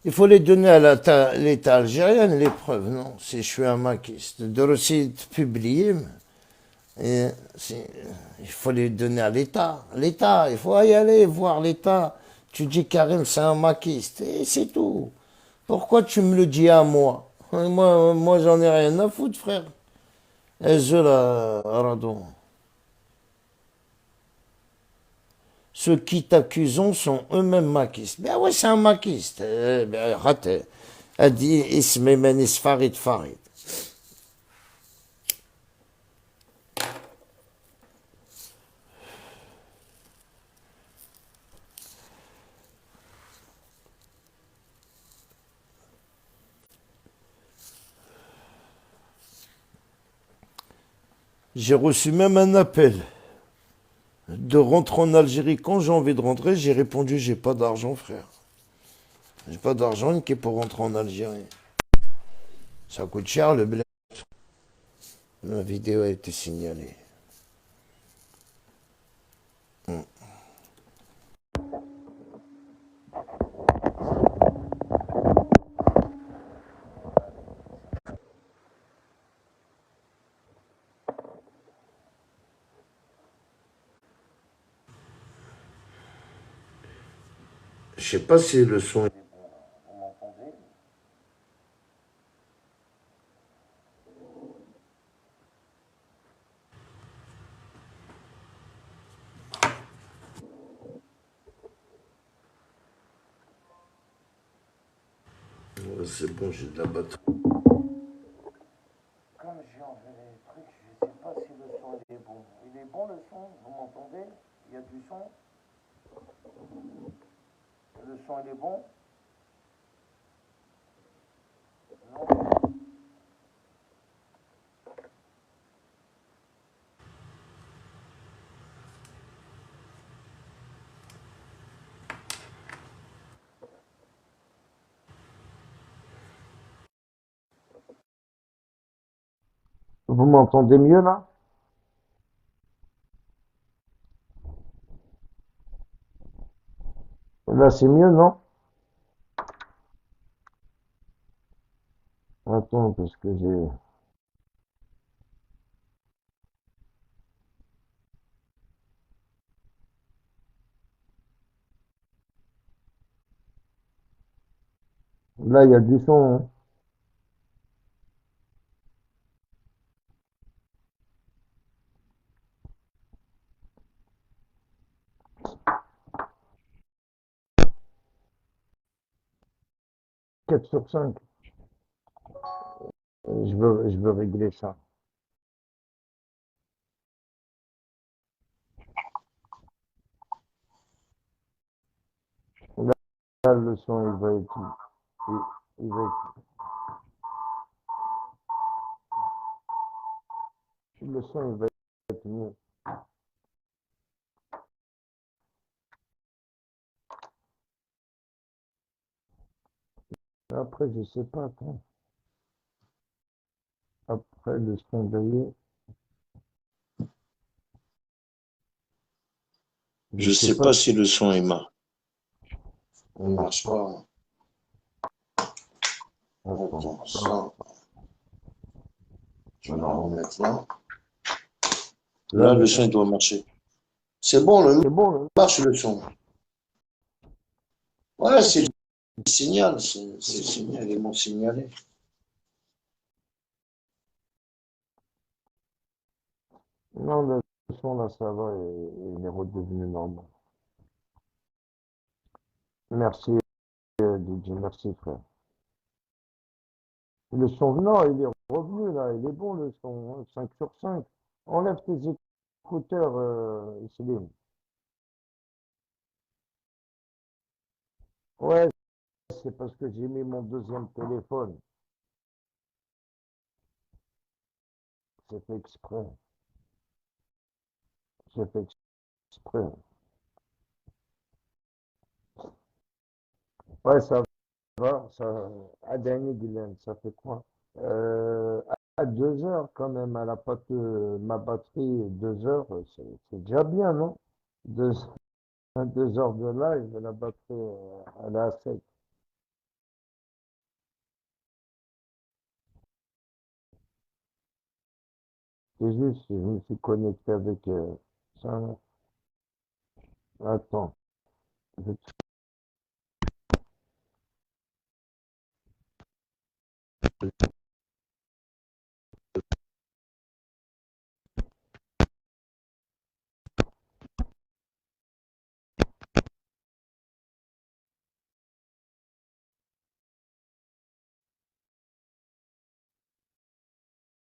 Il faut les donner à l'État algérien, les preuves, non? Si je suis un maquiste, de aussi publier. Et il faut les donner à l'État. L'État, il faut y aller voir l'État. Tu dis Karim, c'est un maquiste. Et c'est tout. Pourquoi tu me le dis à moi? Moi j'en ai rien à foutre, frère. Et je là, Radon. Ceux qui t'accusent sont eux-mêmes maquistes. Ben ouais, c'est un maquiste. Ben, raté. A dit Isme Menis Farid Farid. J'ai reçu même un appel de rentrer en Algérie quand j'ai envie de rentrer. J'ai répondu, j'ai pas d'argent, frère. J'ai pas d'argent qui est pour rentrer en Algérie. Ça coûte cher le blé. La vidéo a été signalée. Hmm. Je sais pas si le son. Ouais, c'est bon, j'ai de la batterie. Comme j'ai enlevé les trucs, je sais pas si le son il est bon. Il est bon le son, vous m'entendez? Il y a du son? Le son il est bon? Non. Vous m'entendez mieux là? Là c'est mieux, non? Attends, parce que j'ai. Là il y a du son, hein. 4 sur 5. Je veux régler ça. Là, le son, il va le son, il va être mieux. Après, je sais pas, attends. Après, le son d'ailleurs, je Je sais sais pas pas si si le son il il marche marche pas. pas. Attends, Attends, ça, ça, je vais la non. remettre là. Là, Là, le le son son, il doit marcher. C'est bon, c'est bon, là. marche le son. Ouais, Ouais, c'est c'est, le signal, c'est le signal, ils m'ont signalé. non, le son, là, ça va, il est redevenu normal. Merci, DJ, merci, frère. Le son, non, il est revenu, là, il est bon, le son, hein, 5 sur 5. Enlève tes écouteurs, Céline. Ouais, c'est parce que j'ai mis mon deuxième téléphone. C'est fait exprès. C'est fait exprès. Ouais, ça va. Ça, à dernier, Guylaine, ça fait quoi? Euh, à 2 heures quand même, elle a pas que ma batterie, 2 heures, c'est déjà bien, non? Deux, 2 heures de live, la batterie, elle est à sec. C'est juste, je me suis connecté avec ça. Attends. je-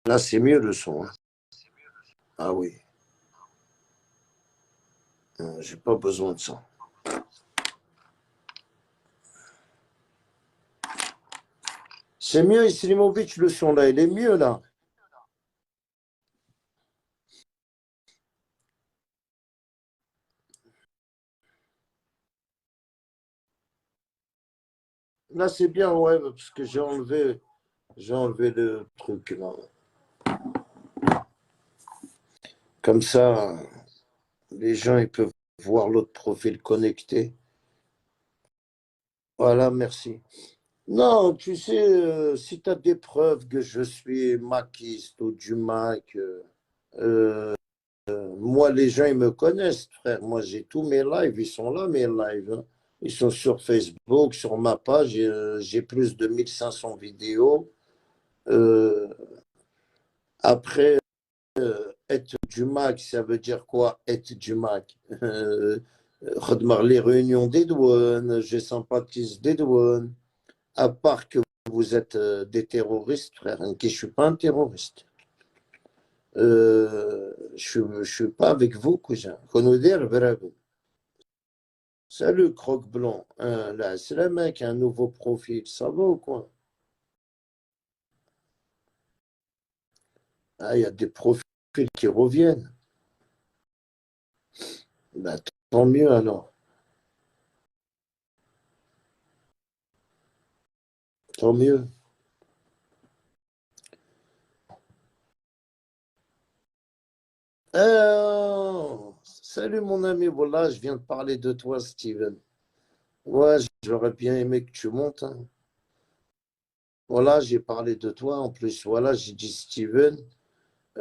Là, c'est mieux le son, hein. Ah oui, j'ai pas besoin de ça. C'est mieux, Islimovic, le son là, il est mieux là. Là, c'est bien, ouais, parce que j'ai enlevé le truc là. Comme ça, les gens, ils peuvent voir l'autre profil connecté. Voilà, merci. Non, tu sais, si tu as des preuves que je suis maquiste ou du Mac, euh, moi, les gens, ils me connaissent, frère. Moi, j'ai tous mes lives, ils sont là, mes lives, hein. Ils sont sur Facebook, sur ma page, j'ai plus de 1500 vidéos. Euh, Après, être du Mac, ça veut dire quoi, être du Mac? Redmar, les réunions des douanes, je sympathise des douanes. À part que vous êtes des terroristes, frère, hein, que je suis pas un terroriste. Je suis pas avec vous, cousin. Konouder, bravo. Salut, croque blanc. Là, c'est le mec, un nouveau profil. Ça va ou quoi? Ah, il y a des profils qui reviennent. Bah, tant mieux alors. Tant mieux. Salut, mon ami. Voilà, je viens de parler de toi, Steven. Ouais, j'aurais bien aimé que tu montes, hein. Voilà, j'ai parlé de toi. En plus, voilà, j'ai dit Steven.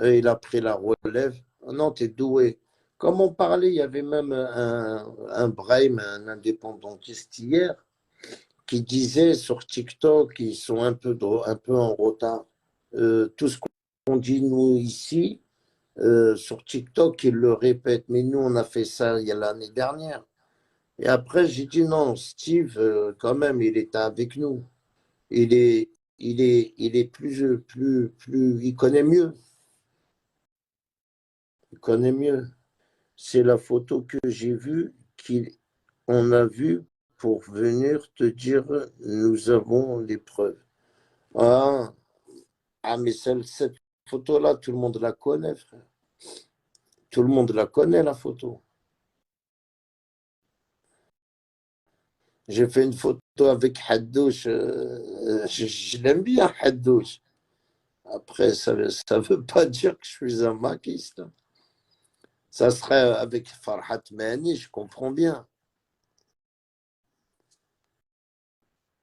Il a pris la relève. Oh non, t'es doué. Comme on parlait, il y avait même un Brahim, un indépendantiste hier, qui disait sur TikTok qu'ils sont un peu en retard. Tout ce qu'on dit, nous, ici, sur TikTok, ils le répètent. Mais nous, on a fait ça il y a l'année dernière. Et après, j'ai dit non, Steve, quand même, il était avec nous. Il est, il est il connaît mieux. Il connaît mieux. C'est la photo que j'ai vue qu'on a vue pour venir te dire nous avons les preuves. Ah, mais cette photo-là, tout le monde la connaît, frère. Tout le monde la connaît, la photo. J'ai fait une photo avec Haddouche. Je l'aime bien, Haddouche. Après, ça ne veut pas dire que je suis un maquiste. Ça serait avec Farhat Mani, je comprends bien.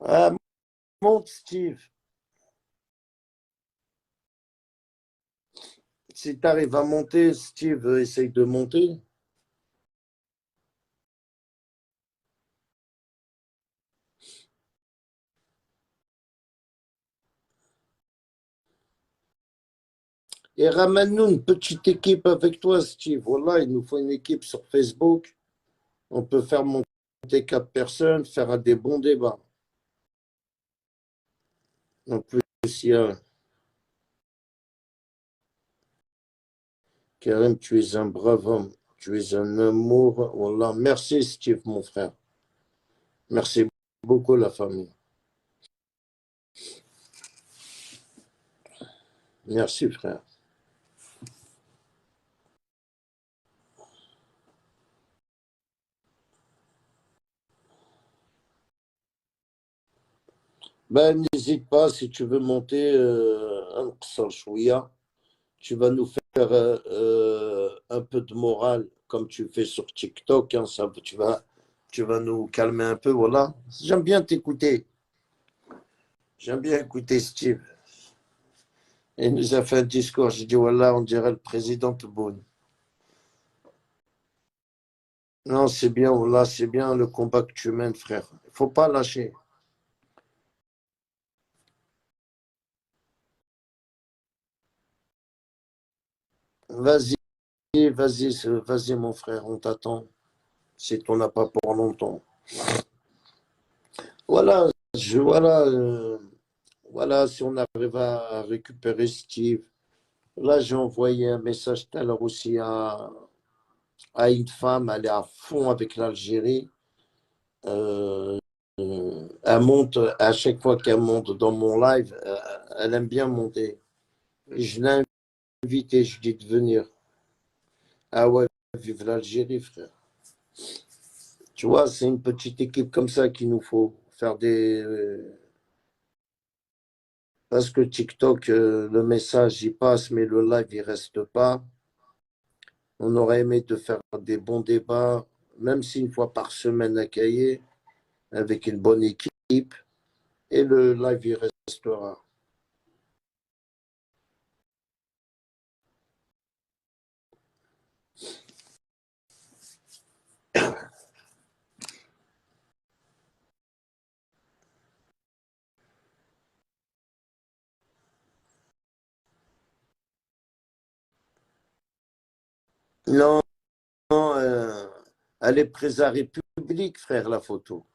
Ah, monte, Steve. Si tu arrives à monter, Steve, essaye de monter. Et ramène-nous une petite équipe avec toi, Steve. Voilà, il nous faut une équipe sur Facebook. On peut faire monter 4 personnes, faire des bons débats. En plus, il y a Karim, tu es un brave homme. Tu es un amour. Voilà. Merci, Steve, mon frère. Merci beaucoup, la famille. Merci, frère. Ben, n'hésite pas si tu veux monter un Qsar Chouïa. Tu vas nous faire un peu de morale comme tu fais sur TikTok, hein, ça, tu vas nous calmer un peu, voilà. J'aime bien t'écouter. J'aime bien écouter Steve. Il nous a fait un discours. J'ai dit, voilà, on dirait le président Tebboune. Non, c'est bien, voilà, c'est bien le combat que tu mènes, frère. Il faut pas lâcher. Vas-y, vas-y, mon frère, on t'attend. Si tu n'as pas pour longtemps. Voilà, voilà, si on arrive à récupérer Steve. Là, j'ai envoyé un message tout à l'heure aussi à une femme, elle est à fond avec l'Algérie. Euh, elle monte, à chaque fois qu'elle monte dans mon live, elle aime bien monter. Je l'ai invitée, je dis de venir. Ah ouais, vive l'Algérie, frère. Tu vois, c'est une petite équipe comme ça qu'il nous faut faire des. Parce que TikTok, le message il passe, mais le live il reste pas. On aurait aimé te faire des bons débats, même si une fois par semaine à Cahiers, avec une bonne équipe, et le live il restera. Non, non, elle est prise à République, frère, la photo.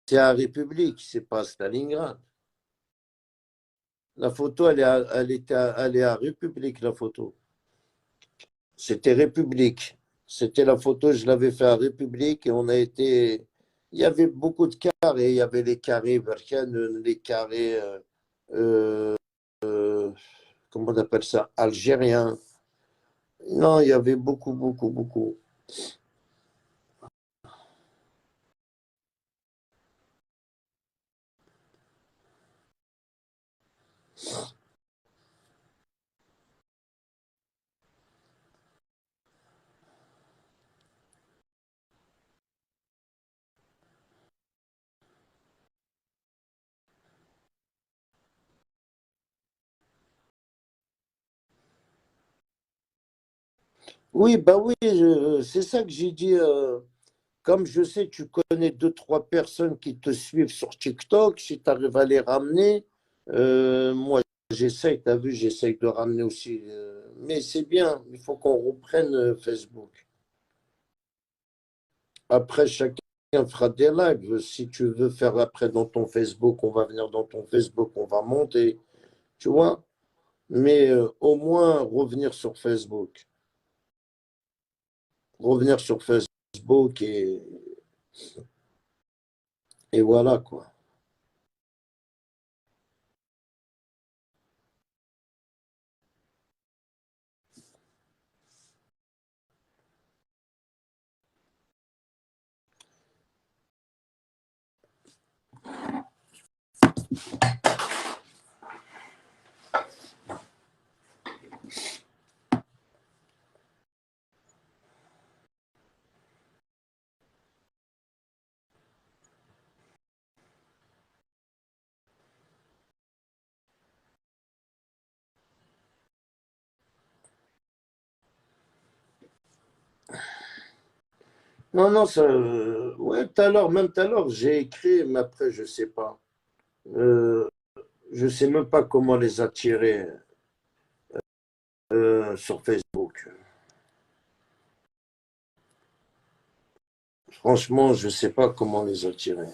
C'est à République, c'est pas à Stalingrad. La photo, elle est à République, la photo. C'était République. C'était la photo, je l'avais fait à République et on a été. Il y avait beaucoup de carrés. Il y avait les carrés Berkane, les carrés, euh, comment on appelle ça, algériens. Non, il y avait beaucoup, beaucoup, beaucoup. Oui, bah oui, c'est ça que j'ai dit. Comme je sais, tu connais deux, trois personnes qui te suivent sur TikTok, si tu arrives à les ramener, moi j'essaye, tu as vu, j'essaye de ramener aussi. Mais c'est bien, il faut qu'on reprenne Facebook. Après, chacun fera des lives. Si tu veux faire après dans ton Facebook, on va venir dans ton Facebook, on va monter, tu vois. Mais au moins revenir sur Facebook. Revenir sur Facebook et voilà quoi. Non, non, ça, ouais, tout à l'heure, même tout à l'heure, j'ai écrit, mais après, je sais pas. Euh, je sais même pas comment les attirer sur Facebook. Franchement, je sais pas comment les attirer.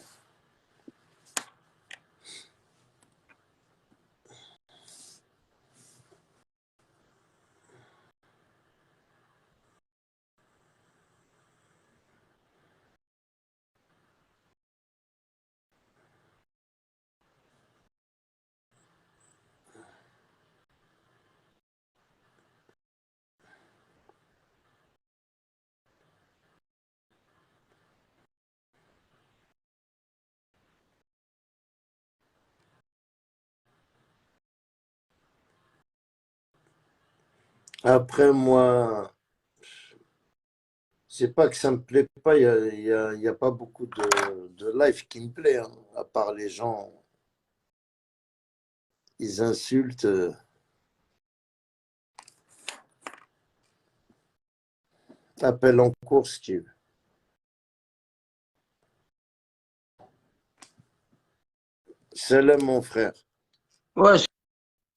Après, moi, c'est pas que ça me plaît pas, il y a pas beaucoup de live qui me plaît, hein, à part les gens. ils insultent. Appel en cours, Steve. Salam, mon frère. Ouais,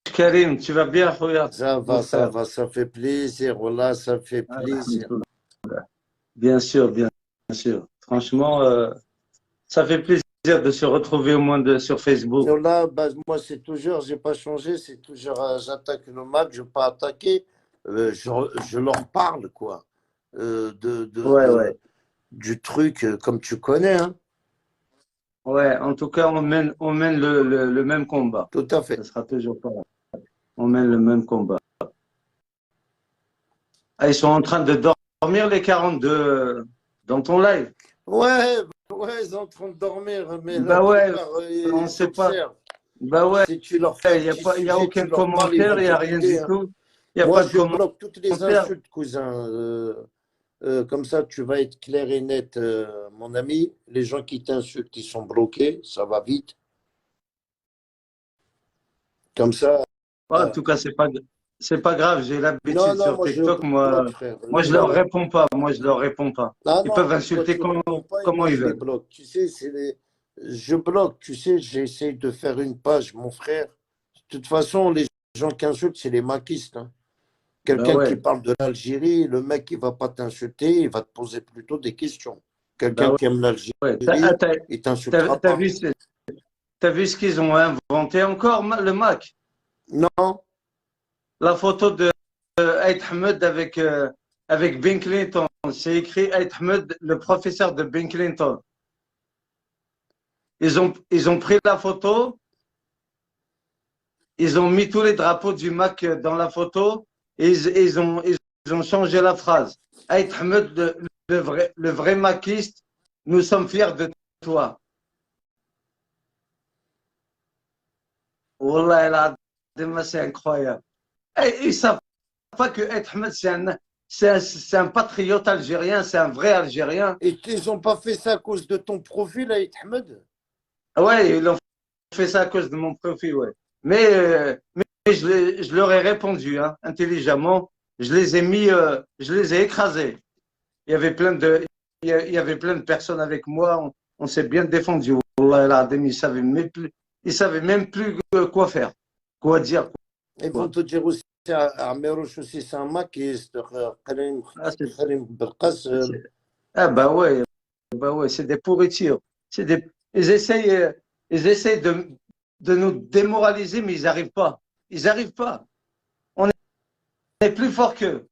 Karim, tu vas bien, Khoya, Ça mon va, frère. ça fait plaisir. Voilà, ça fait plaisir. Alhamdoulilah. Bien sûr, bien sûr. Franchement, ça fait plaisir de se retrouver au moins sur Facebook. Là, bah, moi, c'est toujours, j'ai pas changé, c'est toujours, j'attaque le Mac, je pas attaquer, je leur parle, quoi, Ouais, ouais. du truc, comme tu connais, hein. Ouais, en tout cas, on mène le même combat. Tout à fait. Ça sera toujours pareil. On mène le même combat. Ah, ils sont en train de dormir, les 42, dans ton live. Ouais, ouais, ils sont en train de dormir, mais la Bah ouais, plupart, on ne ils sait pas. observent. Bah ouais, Si tu leur fais un il n'y a petit pas, il y a sujet, aucun tu leur parles, ils commentaire, vont il n'y a rien t'écouter, du hein. tout. Il n'y a Moi, pas de je bloque toutes les commentaire. insultes, cousin. Comme ça, tu vas être clair et net, mon ami. Les gens qui t'insultent, ils sont bloqués, ça va vite. Comme ça. En tout cas, c'est pas grave. J'ai Non, l'habitude non, sur moi je TikTok. Moi, bloque, frère. moi, je leur réponds pas. Moi, je leur réponds pas. Ah Ils non, peuvent mais toi insulter tu réponds pas et comment moi ils je les veulent. bloque. Tu sais, je bloque, tu sais, j'essaie de faire une page, mon frère. De toute façon, les gens qui insultent, c'est les maquistes, hein. Bah Quelqu'un qui ouais, parle de l'Algérie, le mec, il va pas t'insulter, il va te poser plutôt des questions. Quelqu'un bah qui aime ouais. l'Algérie, il t'insultera T'as pas. vu, t'as vu ce qu'ils ont inventé encore, le Mac? Non, La photo de Aït Ahmed avec Bill Clinton. C'est écrit Aït Ahmed, le professeur de Bill Clinton. Ils ont pris la photo, ils ont mis tous les drapeaux du Mac dans la photo et ils ont changé la phrase. Aït Ahmed, le vrai maquiste, nous sommes fiers de toi. Wallah, c'est incroyable. Et ils ne savent pas que Aït Ahmed, c'est un patriote algérien, c'est un vrai Algérien. et ils n'ont pas fait ça à cause de ton profil, Aït Ahmed. Ouais, ils ont fait ça à cause de mon profil, ouais. Mais je leur ai répondu, hein, intelligemment. Je les ai mis, je les ai écrasés. Il y avait plein de personnes avec moi. On s'est bien défendu. Wallah, el Adim, ils savaient même plus quoi faire, quoi dire, Ils vont quoi. te dire aussi, Amérouche aussi, c'est un maquiste, Ah, Karim Belkacem. ah, bah ouais, c'est des pourritures. Ils essayent, de nous démoraliser, mais ils n'arrivent pas. Ils n'arrivent pas. On est plus fort qu'eux.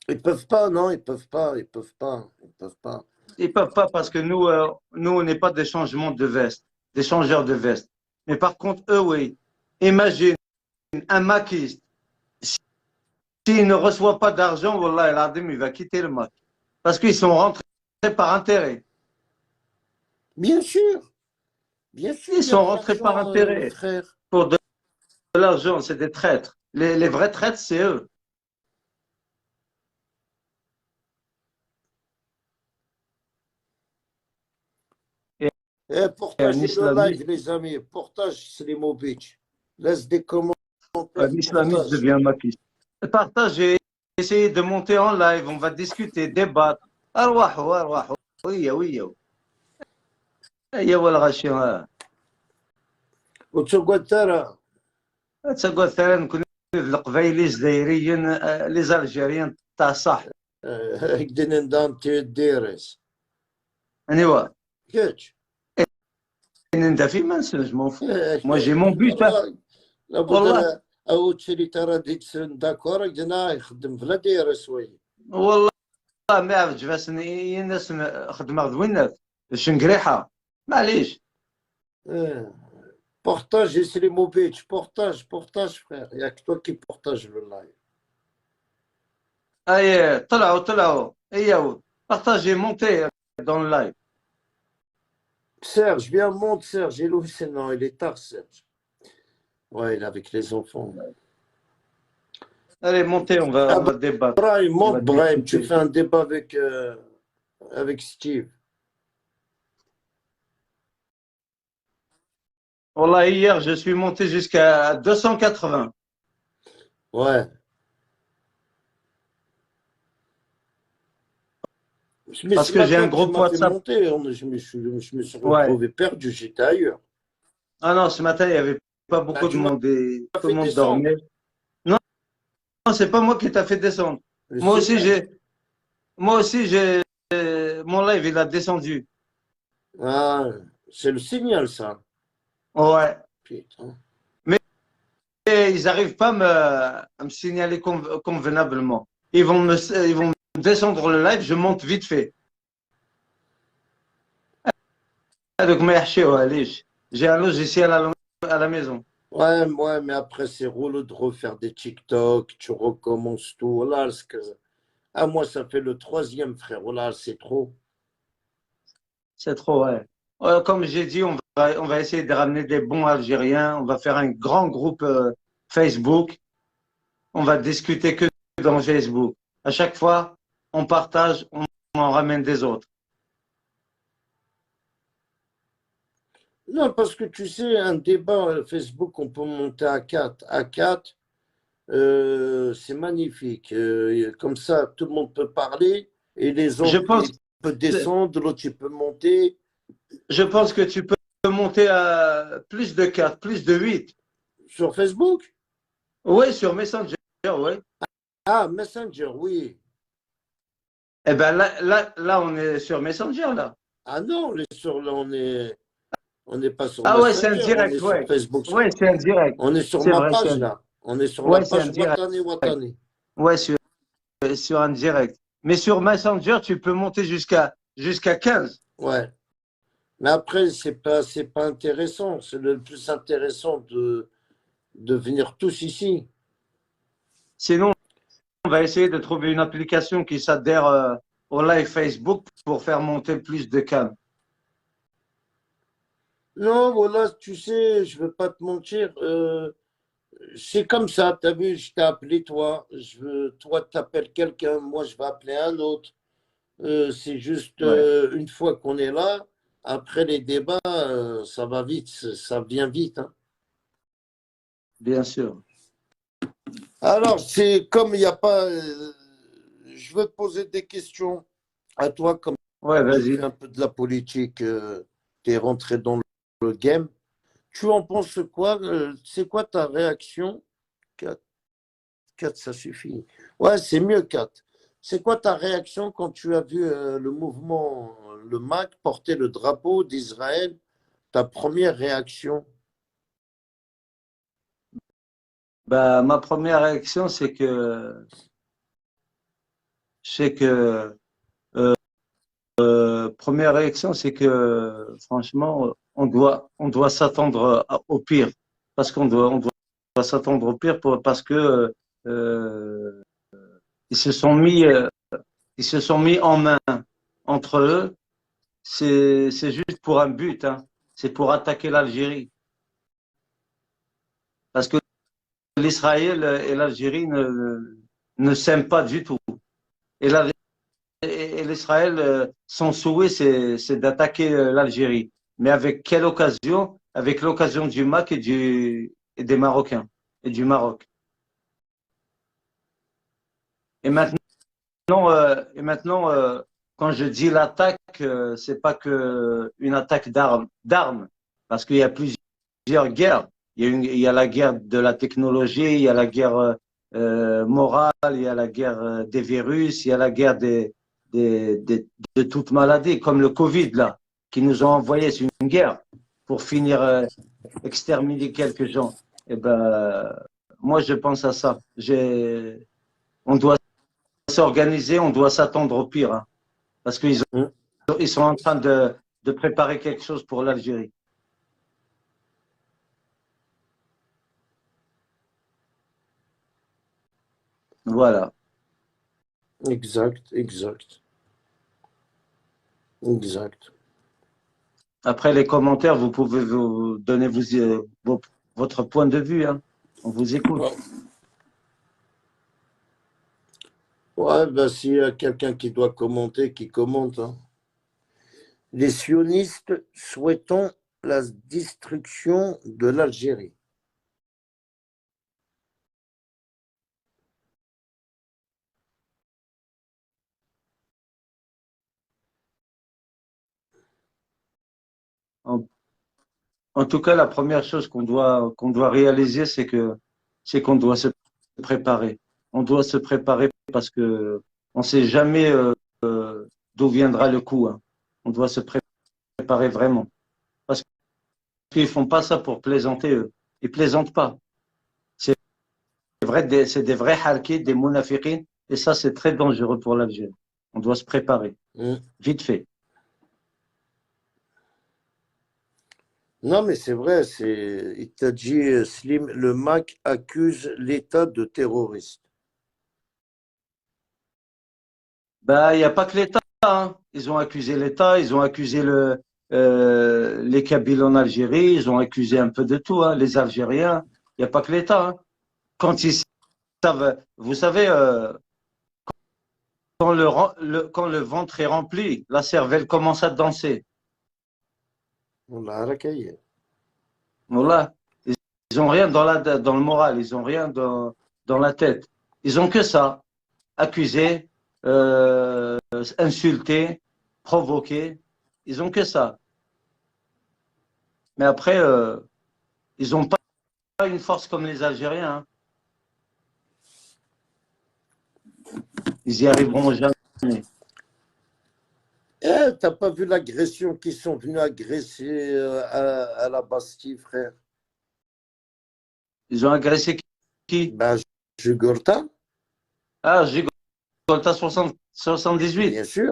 Ils peuvent pas, non, ils peuvent pas, ils peuvent pas, ils peuvent pas. Ils ne peuvent pas parce que nous, on n'est pas des changements de veste, des changeurs de veste. Mais par contre, eux, oui. Imagine un maquiste. S'il ne reçoit pas d'argent, Wallah, el Adim, il va quitter le Mac. Parce qu'ils sont rentrés par intérêt. Bien sûr, bien sûr, Ils il y a sont de rentrés par l'argent, intérêt. frère. Pour de l'argent, c'est des traîtres. Les vrais traîtres, c'est eux. Et Et un partagez le islamiste, live, les amis, partage Slimovic. Laisse des commentaires, un islamiste partage. devient maquiste. Partagez, essayez de monter en live, on va discuter, débattre. أرواحوا أرواحوا ويا هي والغاشي وتقول ترى تقول مثلا نكون القبايلي الجزائريين لي زالجيريان تاع صح هكذا ندان تيديرس انيوا كيتش انت في ما نسنج مون فو مو جي مون بوت لابد والله او تشري ترى ديك داكور هكذا يخدم في لا ديرس وي والله ما عرفتش باش الناس خدمه غدوينات الشنقريحه معليش Partage Slimovic, partage frère. Il n'y a que toi qui partage le live. اي طلعوا ايوا بارطاجي مونتي دون اللايف Serge, viens, monte Serge. Il est où? Non, il est tard Serge. Ouais, il est avec les enfants. allez montez on va Ah, on va débattre Brahim, on va monte Brahim. Tu discuter fais un débat avec Steve. Wallah, hier, je suis monté jusqu'à 280. Ouais. Mais Parce ce que j'ai un matin, tu groupe m'as fait WhatsApp. monter. Je me suis Ouais. retrouvé perdu. J'étais ailleurs. Ah non, ce matin, il n'y avait pas Bah, beaucoup de tu m'as monde et tout le fait monde descendre. dormait. Non, non, c'est pas moi qui t'a fait descendre. Le Moi aussi, signal. j'ai, mon live, il a descendu. Ah, c'est le signal, ça. Ouais. Putain. Et ils n'arrivent pas à me signaler convenablement. Ils vont me descendre le live, je monte vite fait. Donc, j'ai un logiciel à la maison. Ouais, ouais, mais après, c'est relou de refaire des TikTok. Tu recommences tout. Voilà, ah, moi, ça fait le troisième, frère. Voilà, c'est trop. C'est trop, ouais. Comme j'ai dit, on va essayer de ramener des bons Algériens. On va faire un grand groupe Facebook. On va discuter que dans Facebook. À chaque fois, on partage, on en ramène des autres. Non, parce que tu sais, un débat Facebook, on peut monter à 4. À 4, c'est magnifique. Comme ça, tout le monde peut parler et les Je autres, pense, ils peuvent descendre, l'autre, il peut monter. je pense que tu peux monter à plus de 4, plus de 8. Sur Facebook? Oui, sur Messenger, oui. Ah, Messenger, oui. Eh ben là, on est sur Messenger, là. Ah non, là, on n'est pas sur Ah ouais, c'est un Messenger, on est direct, sur ouais. Facebook. Ouais, c'est un direct. On est sur C'est ma vrai, page, là. On est sur la ouais, c'est un page direct. Watani Watani. Ouais, sur un direct. Mais sur Messenger, tu peux monter jusqu'à 15. Ouais. Mais après, c'est pas intéressant. C'est le plus intéressant de venir tous ici. Sinon, on va essayer de trouver une application qui s'adhère au live Facebook pour faire monter plus de cam. Non, voilà, tu sais, je veux pas te mentir. C'est comme ça, tu as vu, je t'ai appelé toi. Toi, tu appelles quelqu'un, moi, je vais appeler un autre. C'est juste Ouais, une fois qu'on est là, après les débats, ça va vite, ça vient vite, hein. bien sûr. Alors, c'est comme il n'y a pas. Je veux te poser des questions à toi, comme Ouais, tu fais vas-y. un peu de la politique, tu es rentré dans le game. Tu en penses quoi? C'est quoi ta réaction? 4, 4, ça suffit. Ouais, c'est mieux 4. C'est quoi ta réaction quand tu as vu le mouvement, le MAC, porter le drapeau d'Israël? Ta première réaction? Bah, ma première réaction, c'est que première réaction, c'est que franchement, on doit s'attendre au pire, parce on doit s'attendre au pire parce que euh, ils se sont mis, euh, ils se sont mis en main entre eux. C'est juste pour un but, hein. C'est pour attaquer l'Algérie, parce que l'Israël et l'Algérie ne s'aiment pas du tout. Et et l'Israël, son souhait, c'est d'attaquer l'Algérie. Mais avec quelle occasion? Avec l'occasion du MAC et des Marocains et du Maroc. Et maintenant, quand je dis l'attaque, c'est pas que une attaque d'armes, parce qu'il y a plusieurs guerres. Il y a la guerre de la technologie, il y a la guerre morale, il y a la guerre des virus, il y a la guerre de toute maladie, comme le Covid, là, qui nous ont envoyé sur une guerre pour finir exterminer quelques gens. Eh ben, moi, je pense à ça. On doit s'organiser, on doit s'attendre au pire, hein, parce Hein. ils sont en train de préparer quelque chose pour l'Algérie. Voilà. Exact, exact, exact. Après les commentaires, vous pouvez vous donner votre point de vue, hein. On vous écoute. Ouais, ouais, bah, s'il y a quelqu'un qui doit commenter, qui commente, hein. Les sionistes souhaitons la destruction de l'Algérie. En, en tout cas, la première chose qu'on doit réaliser, c'est qu'on doit se préparer. On doit se préparer parce que on sait jamais d'où viendra le coup, hein. On doit se préparer vraiment. Parce qu'ils font pas ça pour plaisanter, eux. Ils plaisantent pas. C'est vrai, c'est des vrais halkis, des munafiqines, et ça, c'est très dangereux pour l'Algérie. On doit se préparer. Vite fait. Non, mais c'est vrai, il t'a dit, Slim, le MAC accuse l'État de terroriste. Bah, il n'y a pas que l'État, hein. Ils ont accusé l'État, ils ont accusé les Kabyles en Algérie, ils ont accusé un peu de tout, hein, les Algériens. Il n'y a pas que l'État, hein. Quand ils savent, vous savez, quand le ventre est rempli, la cervelle commence à danser. Voilà. Voilà. Ils n'ont rien dans le moral, ils n'ont rien dans la tête. Ils ont que ça. Accuser, insulter, provoquer. Ils ont que ça. Mais après, ils n'ont pas une force comme les Algériens, hein. Ils y arriveront jamais. Eh, t'as pas vu l'agression qu'ils sont venus agresser à la Bastille, frère? Ils ont agressé qui? Ben, Jugurtha, Ah, Gigolta 78. bien sûr.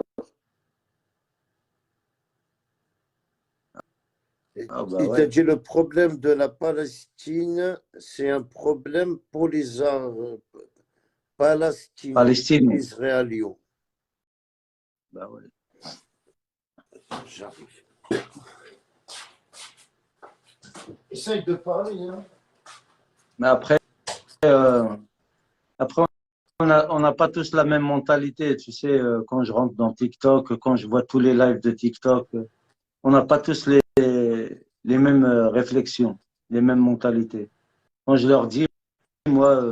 Ah bah Il t'a ouais. dit le problème de la Palestine, c'est un problème pour les Arabes palestiniens, Palestine. israéliens. Bah ouais. J'arrive. Essaye de parler, hein. Mais après, après on n'a pas tous la même mentalité. Tu sais, quand je rentre dans TikTok, quand je vois tous les lives de TikTok, on n'a pas tous les mêmes réflexions, les mêmes mentalités. Quand je leur dis, moi,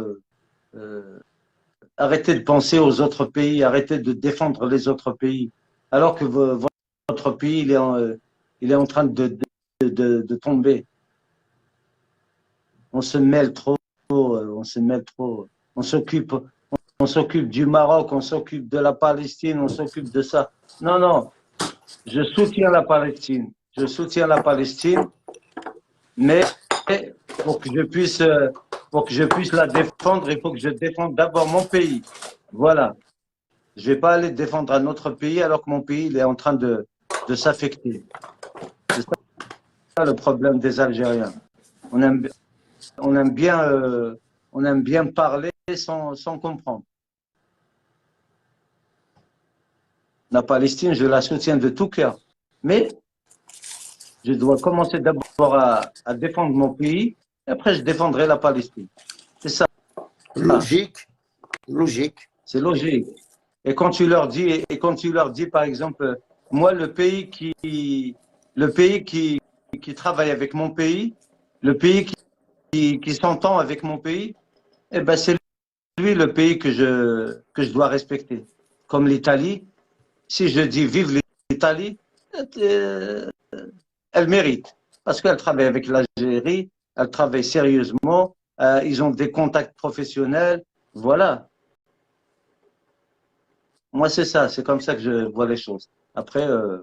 euh, arrêtez de penser aux autres pays, arrêtez de défendre les autres pays, alors que votre pays, il est en train de tomber. On se mêle trop, on se mêle trop. On s'occupe du Maroc, on s'occupe de la Palestine, on s'occupe de ça. Non, non, je soutiens la Palestine. Je soutiens la Palestine, mais pour que je puisse, pour que je puisse la défendre, il faut que je défende d'abord mon pays. Voilà. Je ne vais pas aller défendre un autre pays alors que mon pays il est en train de s'affecter. C'est ça le problème des Algériens. On aime, on aime bien, on aime bien parler sans comprendre. La Palestine, je la soutiens de tout cœur. Mais je dois commencer d'abord à défendre mon pays, et après je défendrai la Palestine. C'est ça. Logique, logique. C'est logique. Et quand tu leur dis, par exemple, moi, le pays qui travaille avec mon pays, le pays qui s'entend avec mon pays, eh ben, c'est lui le pays que je dois respecter. Comme l'Italie, si je dis vive l'Italie, euh, elle mérite. Parce qu'elle travaille avec l'Algérie, elle travaille sérieusement, ils ont des contacts professionnels, voilà. Moi, c'est ça, c'est comme ça que je vois les choses. Après, La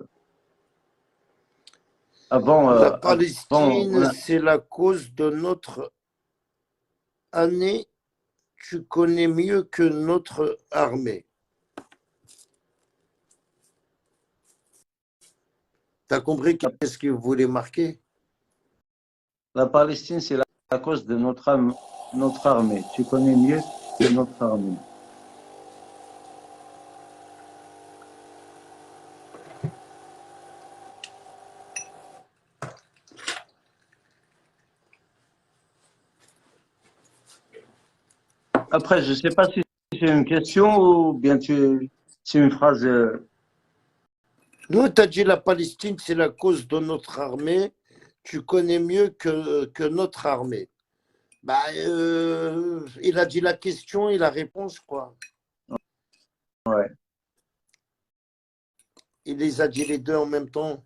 avant, Palestine, c'est la cause de notre année. Tu connais mieux que notre armée. Tu as compris qu'est-ce qu'il voulait marquer? la Palestine, c'est la cause de notre armée. Tu connais mieux que notre armée. Après, je ne sais pas si c'est une question ou bien c'est une phrase. Nous, tu as dit la Palestine, c'est la cause de notre armée. tu connais mieux que notre armée. Bah, il a dit la question et la réponse, quoi. Ouais. Il les a dit les deux en même temps.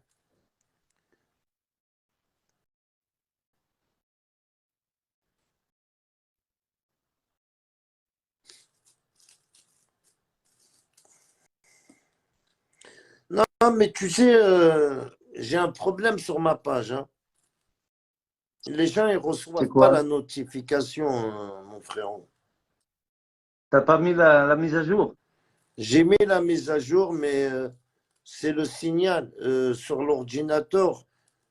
Non, mais tu sais, j'ai un problème sur ma page, hein. Les gens, ils ne C'est reçoivent pas quoi? la notification, mon frère. T'as pas mis la mise à jour? J'ai mis la mise à jour, mais c'est le signal. Sur l'ordinateur,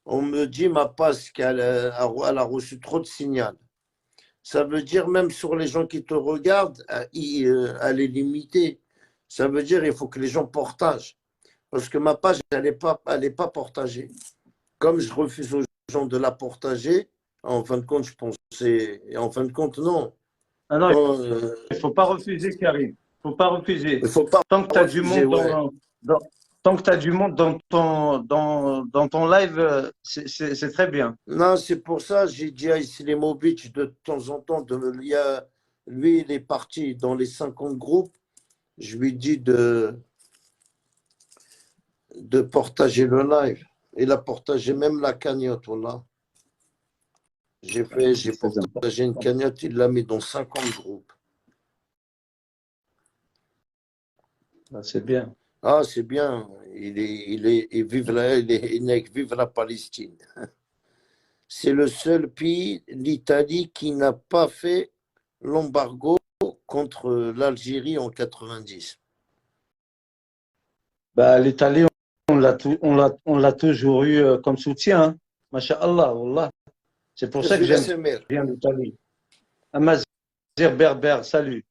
on me dit ma page elle a reçu trop de signal. Ça veut dire même sur les gens qui te regardent, elle est limitée. Ça veut dire il faut que les gens partagent. Parce que ma page, elle est pas partagée. Comme je refuse aux gens de la partager, en fin de compte, je pensais. Et en fin de compte, non. Ah non, Non, il faut pas refuser, Karim. Il faut pas refuser. il ne faut pas Tant que tu as du refuser, monde ouais. tant que tu du monde dans ton live, c'est très bien. Non, c'est pour ça que j'ai dit à Islimovic de temps en temps, lui, il est parti dans les 50 groupes. Je lui dis de partager le live. Il a partagé même la cagnotte, voilà. J'ai C'est très partagé une important. cagnotte, il l'a mis dans 50 groupes. Ah, c'est bien. Ah, c'est bien. Vive la Palestine. C'est le seul pays, l'Italie, qui n'a pas fait l'embargo contre l'Algérie en 90. Bah, l'Italie, on l'a toujours eu comme soutien. Hein. Masha'Allah, Wallah. C'est pour ça que j'aime bien l'Italie. Amazir Berber, salut.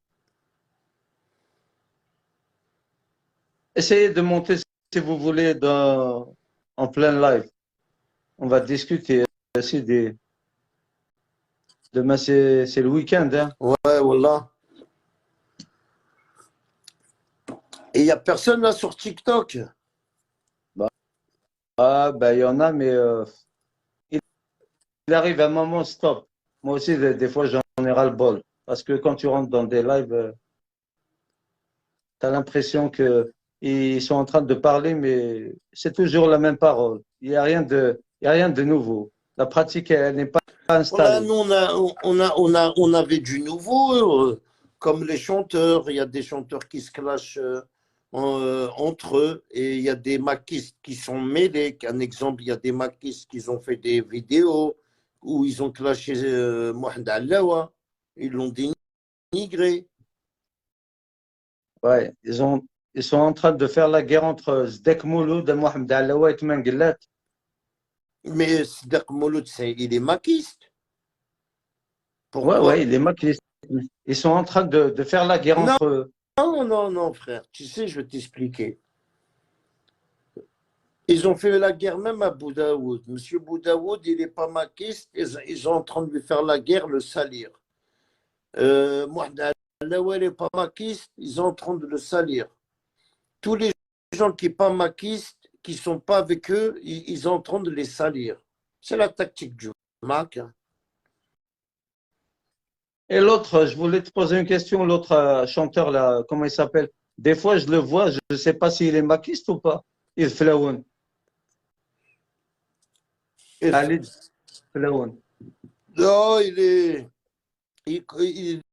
Essayez de monter si vous voulez en plein live. On va discuter aussi demain, c'est le week-end. Hein. Ouais, voilà. Et il n'y a personne là sur TikTok. Ah, ben, il y en a, mais il arrive un moment, stop. Moi aussi, des fois, j'en ai ras-le-bol. Parce que quand tu rentres dans des lives, tu as l'impression qu'ils sont en train de parler, mais c'est toujours la même parole. Il y a rien de nouveau. La pratique, elle n'est pas Voilà, installée. nous, on avait du nouveau, comme les chanteurs. Il y a des chanteurs qui se clashent entre eux et il y a des maquistes qui sont mêlés. Un exemple, il y a des maquistes qui ont fait des vidéos où ils ont clashé Mohamed Allawa. Ils l'ont dénigré. Ouais, ils sont en train de faire la guerre entre Zdek Mouloud et Mohamed Alaoua et Tmenguelat. Mais Sidak Mouloud, il est maquiste. Ouais, Pourquoi? ouais, les maquistes. Ils sont en train de faire la guerre Non, entre eux. non, non, non, frère. Tu sais, je vais t'expliquer. Ils ont fait la guerre même à Boudaoud. Monsieur Boudaoud, il n'est pas maquiste. Ils sont en train de lui faire la guerre, le salir. Mohamed Alaoua n'est pas maquiste. Ils sont en train de le salir. Tous les gens qui ne sont pas maquistes, qui ne sont pas avec eux, ils sont en train de les salir. C'est la tactique du Mac. Hein. Et l'autre, je voulais te poser une question, l'autre chanteur là, comment il s'appelle? Des fois, je le vois, je ne sais pas s'il est maquiste ou pas. Il Flaoun. Khalid Flaoun. Non, il est, il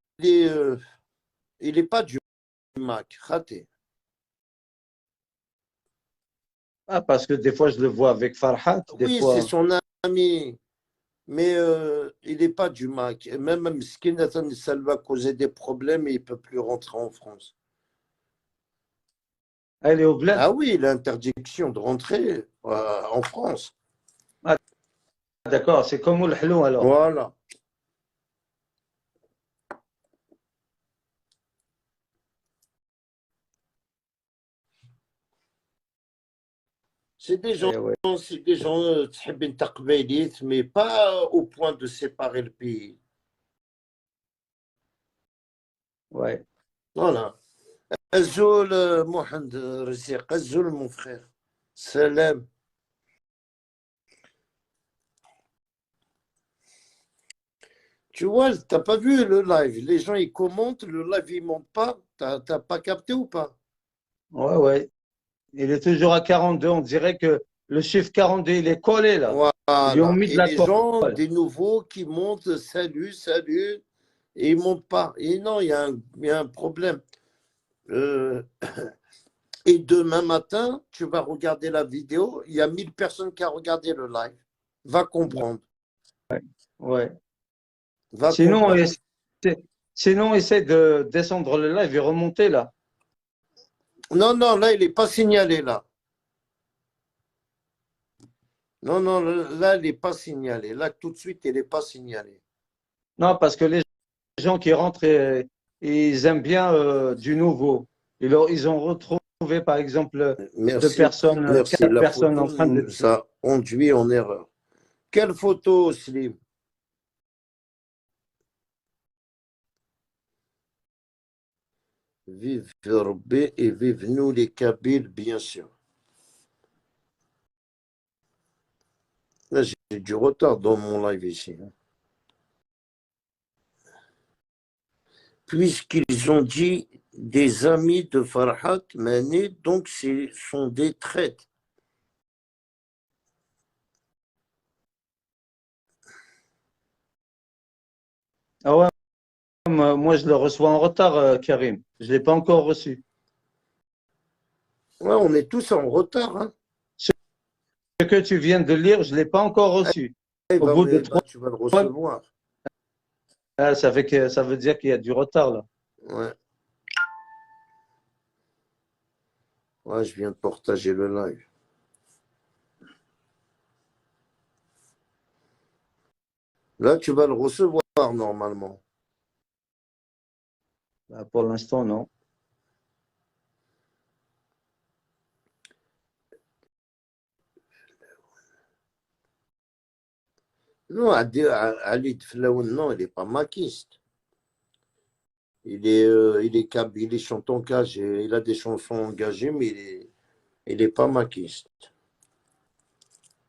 est pas du Mac. Raté. Ah, parce que des fois, je le vois avec Farhat, des Oui, c'est fois. son ami. Mais il n'est pas du MAC. Et même Skinatan, ça lui a causé des problèmes et il ne peut plus rentrer en France. Elle est au bled. Ah oui, il a interdiction de rentrer en France. Ah, d'accord, c'est comme le Hello alors. Voilà. Eh ouais, C'est des gens تحب تقبيليت, mais pas au point de séparer le pays. ouais. Voilà. Azul, Mohamed Rizieq, Azul, mon frère. Salam. Tu vois, t'as pas vu le live. Les gens, ils commentent, le live, il monte pas. T'as pas capté ou pas? Ouais, ouais. Il est toujours à 42. On dirait que le chiffre 42, il est collé là. Ils lui ont Voilà. mis de Et la les colle. gens, des nouveaux qui montent, salut, salut, et ils montent pas. Et non, il y a un problème. Euh, et demain matin, tu vas regarder la vidéo, il y a 1000 personnes qui ont regardé le live. Va comprendre. Ouais. Va Sinon, comprendre. essaie de descendre le live et remonter là. Non, non, là, il n'est pas signalé, là. Non, non, là, il n'est pas signalé. Là, tout de suite, il n'est pas signalé. Non, parce que les gens qui rentrent, ils aiment bien du nouveau. Ils ont retrouvé, par exemple, Merci, merci. quatre La personnes photo en train de. nous a induit en erreur. Quelle photo, Slim? Vive Verbé et vive nous les Kabyles, bien sûr. Là, j'ai du retard dans mon live ici. Puisqu'ils ont dit des amis de Farhat Mané, donc ce sont des traîtres. Ah ouais, moi, je le reçois en retard, Karim. Je ne l'ai pas encore reçu. Ouais, on est tous en retard. Hein. Ce que tu viens de lire, je ne l'ai pas encore reçu. Eh Au ben, bout de bah, trois tu vas le mois, recevoir. ça veut dire qu'il y a du retard là. Ouais. Ouais, je viens de partager le live. Là, tu vas le recevoir normalement. Pour l'instant, non. Non, Ali Flaoun, non, il n'est pas maquiste. Il est chanteur engagé. Il a des chansons engagées, mais il est pas maquiste.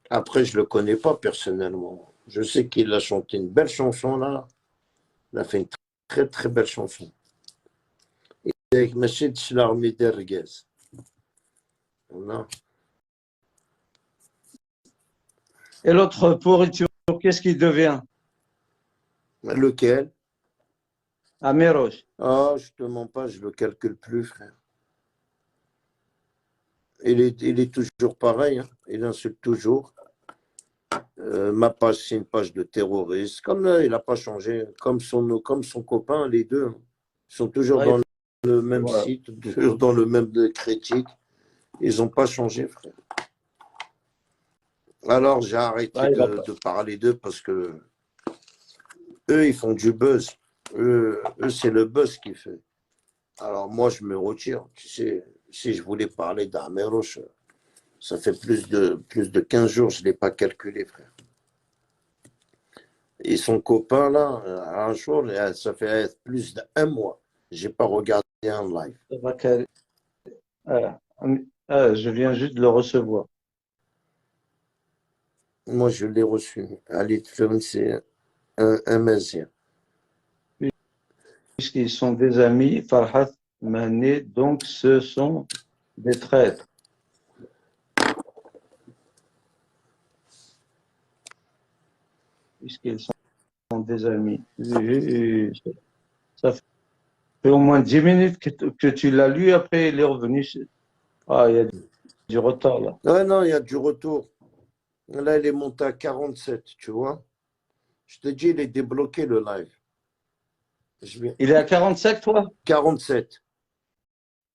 Après, je le connais pas personnellement. Je sais qu'il a chanté une belle chanson là. Il a fait une très très belle chanson. Avec Machid Chlarmi Derguez. Voilà. Et l'autre pourriture, qu'est-ce qu'il devient? Lequel? À Méroche. Ah, je te mens pas, je le calcule plus, frère. Il est toujours pareil, hein. Il insulte toujours. Ma page, c'est une page de terroriste. Comme là, il n'a pas changé. Comme son copain, les deux. Hein. Ils sont toujours Ouais, dans le même ouais. site, toujours dans le même critique. Ils n'ont pas changé, frère. Alors, j'ai arrêté Ouais, de parler d'eux parce que eux, ils font du buzz. Eux c'est le buzz qui fait. Alors, moi, je me retire. Tu sais, si je voulais parler d'Ameroche, ça fait plus de 15 jours, je ne l'ai pas calculé, frère. Et son copain, là, un jour, ça fait plus d'un mois. Je n'ai pas regardé un live. Ah, je viens juste de le recevoir. Moi, je l'ai reçu. Ali Tfloun, c'est un Mazien. Puisqu'ils sont des amis, Farhat Mané, donc ce sont des traîtres. Puisqu'ils sont des amis. Ça fait au moins 10 minutes que tu l'as lu, après il est revenu. Ah, il y a du retard là. Ouais, non, il y a du retour. Là, il est monté à 47, tu vois. Je te dis, il est débloqué le live. Je viens. Il est à 45, toi? 47.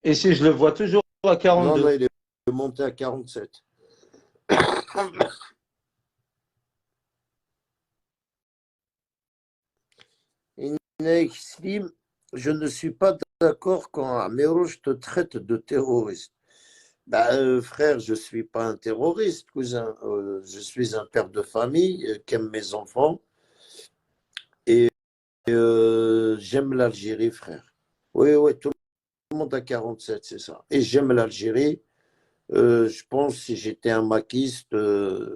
Et si je le vois toujours à Non, non, 42? il est monté à 47. Inek Slim, je ne suis pas d'accord quand Amérouche te traite de terroriste. Bah, frère, je ne suis pas un terroriste, cousin. Je suis un père de famille qui aime mes enfants et j'aime l'Algérie, frère. Oui, oui, tout le monde a 47, c'est ça. Et j'aime l'Algérie. Je pense que si j'étais un maquiste,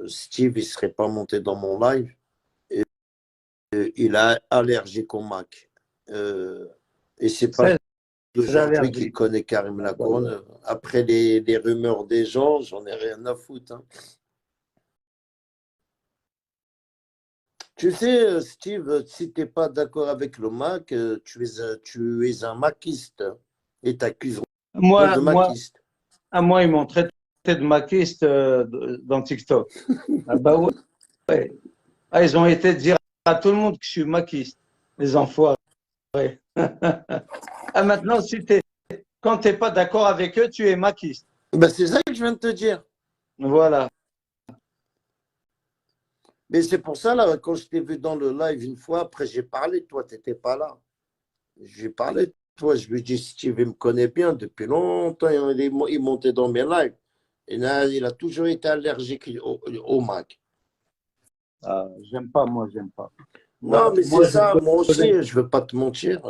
Steve, il ne serait pas monté dans mon live. Et il est allergique au Mac. Et c'est pas Très d'aujourd'hui qu'il allergique. connaît Karim Lacourne. Après les rumeurs des gens, j'en ai rien à foutre. Hein. Tu sais, Steve, si tu n'es pas d'accord avec le Mac, tu es un maquiste et t'accuseront Moi, de moi, maquiste. moi, ils m'ont traité de maquiste dans TikTok. Ah bah ouais. Ah, ils ont été dire à tout le monde que je suis maquiste, les enfoirés. Ah, maintenant, quand tu n'es pas d'accord avec eux, tu es maquiste. Ben, c'est ça que je viens de te dire. Voilà. Mais c'est pour ça, là, quand je t'ai vu dans le live une fois, après j'ai parlé de toi, tu n'étais pas là. J'ai parlé de toi, je lui ai dit, Steve, il me connaît bien depuis longtemps, il montait dans mes lives. Et là, il a toujours été allergique au Mac. Ah, j'aime pas, moi, j'aime pas. Non, mais c'est Moi, je ça, moi aussi, connais. je ne veux pas te mentir.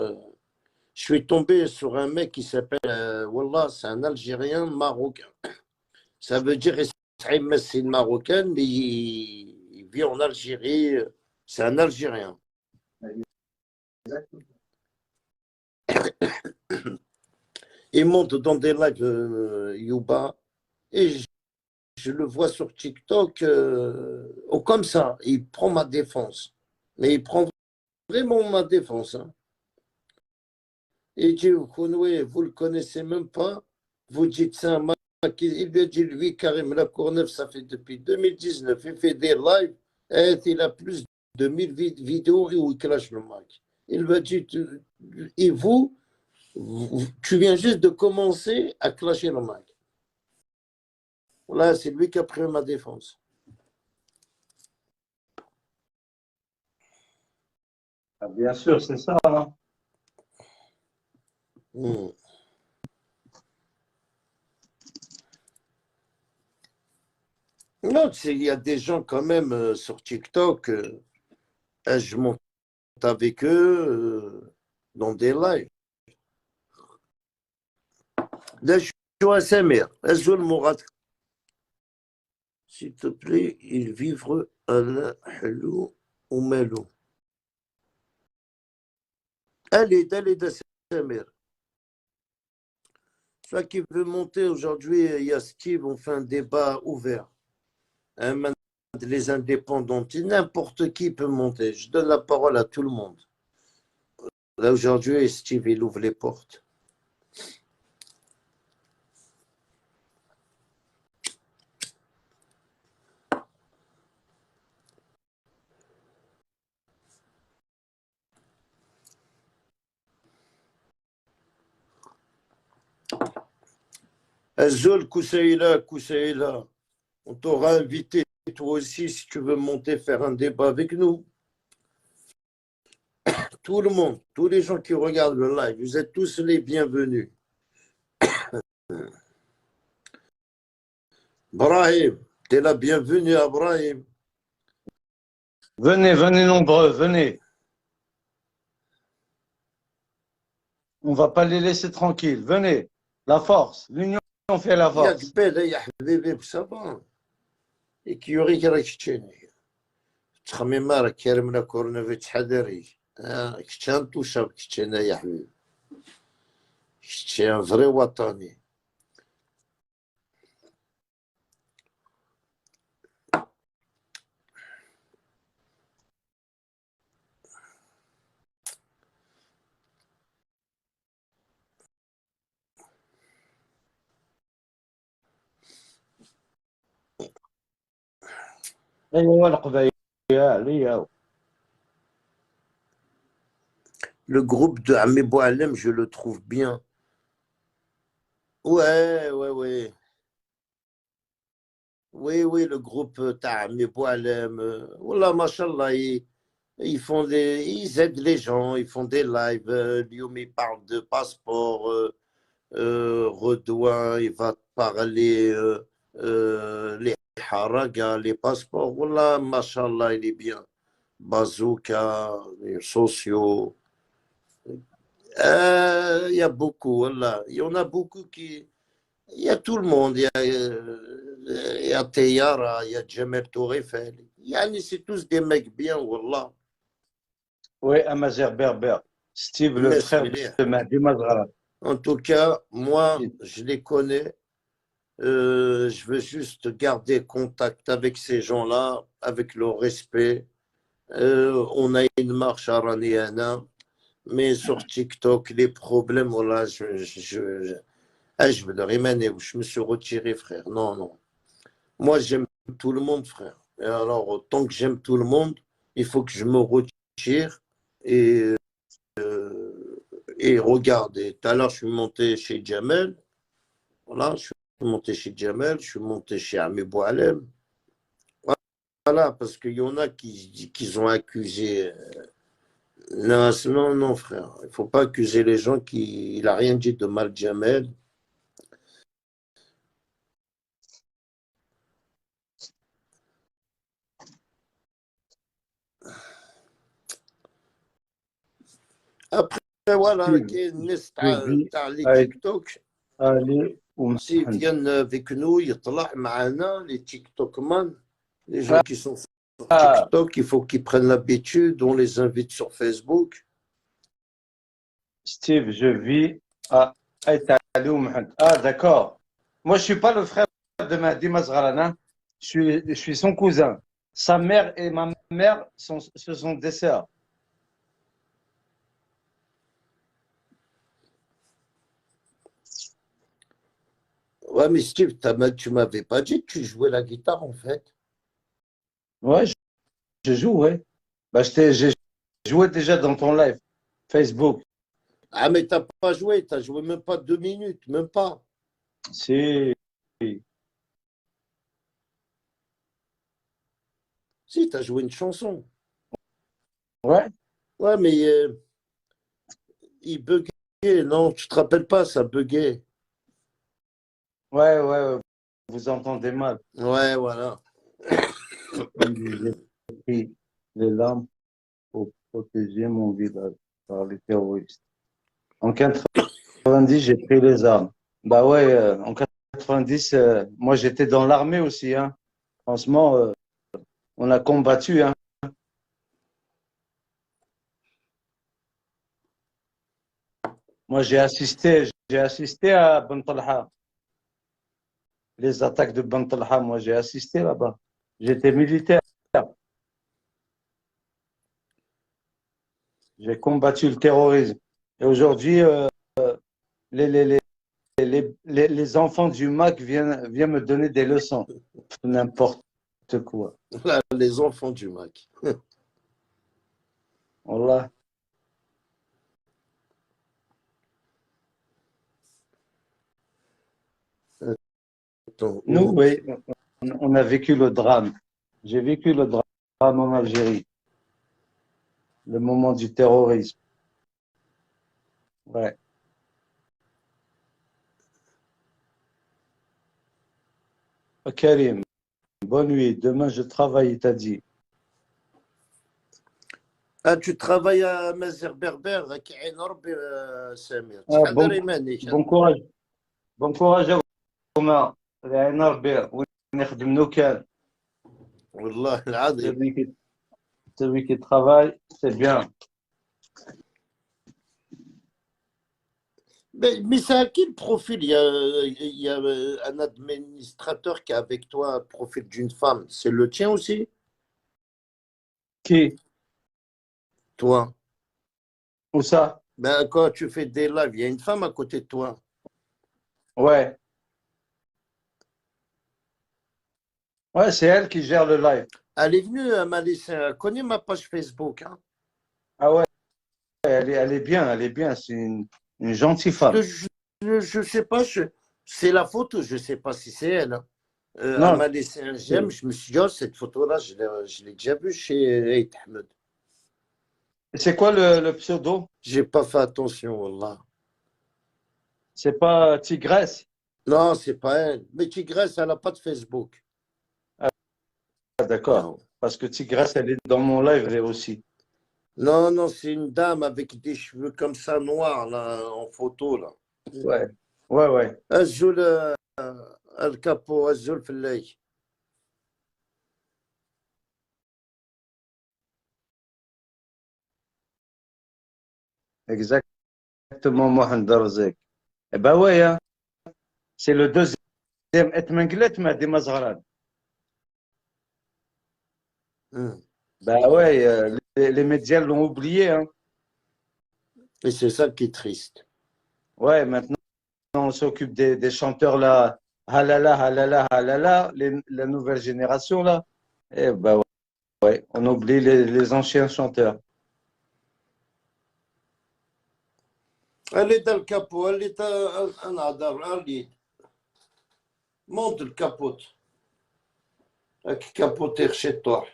Je suis tombé sur un mec qui s'appelle, Wallah, c'est un Algérien marocain. Ça veut dire c'est une marocaine, mais il vit en Algérie. C'est un Algérien. Il monte dans des lives Yuba et je le vois sur TikTok comme ça. Il prend ma défense. Mais il prend vraiment ma défense. Hein. Et il dit, vous ne le connaissez même pas. Vous dites ça. Il lui a dit, lui, Karim Lacourneuve, ça fait depuis 2019. Il fait des lives. Et il a plus de 1000 vidéos où il clash le Mac. Il lui a dit, et vous, tu viens juste de commencer à clasher le Mac. Là, c'est lui qui a pris ma défense. Ah, bien sûr, c'est ça. Hein. Hmm. Non, il y a des gens quand même sur TikTok, je monte avec eux dans des lives. Là, je suis à Samir. Azoul Mourad. S'il te plaît, ils vivent à la Halou ou Melou. Allez, Samir. Soit qui veut monter aujourd'hui, il y a Steve, on fait un débat ouvert. Hein, les indépendants, n'importe qui peut monter. Je donne la parole à tout le monde. Là, aujourd'hui, Steve, il ouvre les portes. Azul, Koussaïla, on t'aura invité, toi aussi, si tu veux monter, faire un débat avec nous. Tout le monde, tous les gens qui regardent le live, vous êtes tous les bienvenus. Brahim, t'es la bienvenue à Brahim. Venez, venez nombreux, venez. On ne va pas les laisser tranquilles. Venez. La force. L'union fait la يا force. قبيله يا حبيبي بصبا كي يوريك راك تشيني تخمم ما راك كارمنا كورنوفيتش حذري كتشان توشاب كتشانا يا حبيبي كتشان فري وطني أيوة القبيلة عليا. Le groupe de Amé Boualem, je le trouve bien. Ouais, ouais, ouais. Oui, oui, le groupe Amé Boualem. Wallah, machallah, ils aident les gens, ils font des lives. Lioumi parle de passeport. Redouin, il va te parler les haragas, les passeports. Wallah, machallah, il est bien. Bazooka, les sociaux. Il y a beaucoup, wallah. Il y en a beaucoup qui. Il y a tout le monde. Il y a Teyara, il y a Jamel Tourefel. Yani, c'est tous des mecs bien, wallah. Oui, Amazir Berber. Steve, le Mess frère Miller. de Mahdi Mazrala. En tout cas, moi, je les connais. Je veux juste garder contact avec ces gens-là, avec leur respect. On a une marche à Raniana, mais sur TikTok, les problèmes, voilà, je veux leur émaner, je me suis retiré, frère. Non, non. Moi, j'aime tout le monde, frère. Et alors, tant que j'aime tout le monde, il faut que je me retire et, et regarde. Et tout à l'heure, je suis monté chez Jamel. Voilà, je suis monté chez Jamel, je suis monté chez Ami Boualem. Voilà, parce qu'il y en a qui ont accusé. Non, non, non, frère. Il ne faut pas accuser les gens qui. Il n'a rien dit de mal, Jamel. Après, voilà, Steve, je vis les avec TikTok, Ali s'ils Oumed. viennent avec nous, ils معنا, les TikTokman, les gens qui sont sur Ah, TikTok, il faut qu'ils prennent l'habitude, on les invite sur Facebook. Steve, je vis à Ali Oumed. Ah, d'accord. Moi, je ne suis pas le frère de Mahdi Mazrala, hein. Je suis son cousin. Sa mère et ma mère, ce sont des sœurs. Ouais, mais Steve, tu m'avais pas dit que tu jouais la guitare en fait. Ouais, je joue, ouais. Bah, j'ai joué déjà dans ton live Facebook. Ah, mais t'as pas joué, t'as joué même pas 2 minutes, même pas. Si. Si, t'as joué une chanson. Ouais, Ouais, mais il buguait, non, tu te rappelles pas, ça buguait. ouais, ouais. Vous entendez mal. Ouais, voilà. J'ai pris les larmes pour protéger mon village par les terroristes. En 90, j'ai pris les armes. Bah ouais, en 90, moi j'étais dans l'armée aussi, hein. Franchement, on a combattu, hein. Moi j'ai assisté à Ben Talha, les attaques de Ben Talha. Moi j'ai assisté là-bas. J'étais militaire. J'ai combattu le terrorisme. Et aujourd'hui, les, les, les, les enfants du MAC viennent me donner des leçons. N'importe quoi. Voilà, les enfants du Mac. Wallah. Attends, Nous, où? oui, on a vécu le drame. J'ai vécu le drame en Algérie, le moment du terrorisme. Ouais. Karim, bonne nuit. Demain, je travaille, il t'a dit. Ah, tu travailles à Mazer Berber, كيعين ربي سمير Ah, شحال دار يمانيك bon courage. Bon courage à Romain. Ra'ina Rabbi, وين يخدم نو كان. والله العظيم. Celui qui, celui qui travaille, c'est bien. Mais c'est à quel profil? Il y a un administrateur qui est avec toi, un profil d'une femme. C'est le tien aussi? Qui? Toi. Où ça? Ben, quand tu fais des lives, il y a une femme à côté de toi. Ouais. Ouais, c'est elle qui gère le live. Elle est venue, elle m'a laissé, elle connaît ma page Facebook, hein. Ah ouais, elle est bien, elle est bien. C'est une gentille Je, femme. te- je sais pas, c'est la photo, je sais pas si c'est elle, hein. Elle Non, m'a laissé un j'aime, je me suis dit, oh, cette photo-là, je l'ai déjà vue chez Eid Ahmed. c'est quoi le pseudo? J'ai pas fait attention, Wallah. C'est pas Tigresse? Non, c'est pas elle. Mais Tigresse, elle n'a pas de Facebook. Ah, d'accord. Non, Parce que Tigresse, elle est dans mon live elle aussi. non, non, c'est une dame avec des cheveux comme ça noirs, là, en photo, là. Ouais, ouais, ouais. الزول الكابو الزول في الليل Exactement, Mohamed Razek. Eh ben ouais, hein, c'est le deuxième. Etmenglet m'a dit Mazharad. Hum. Ben ouais, les médias l'ont oublié. Hein. Et c'est ça qui est triste. Ouais, maintenant, on s'occupe des chanteurs là. Halala, halala, halala, la nouvelle génération là. Eh ben ouais, on oublie les anciens chanteurs. Elle est dans le capot, elle est un adar, allez, monte le capot. Avec capoter chez toi.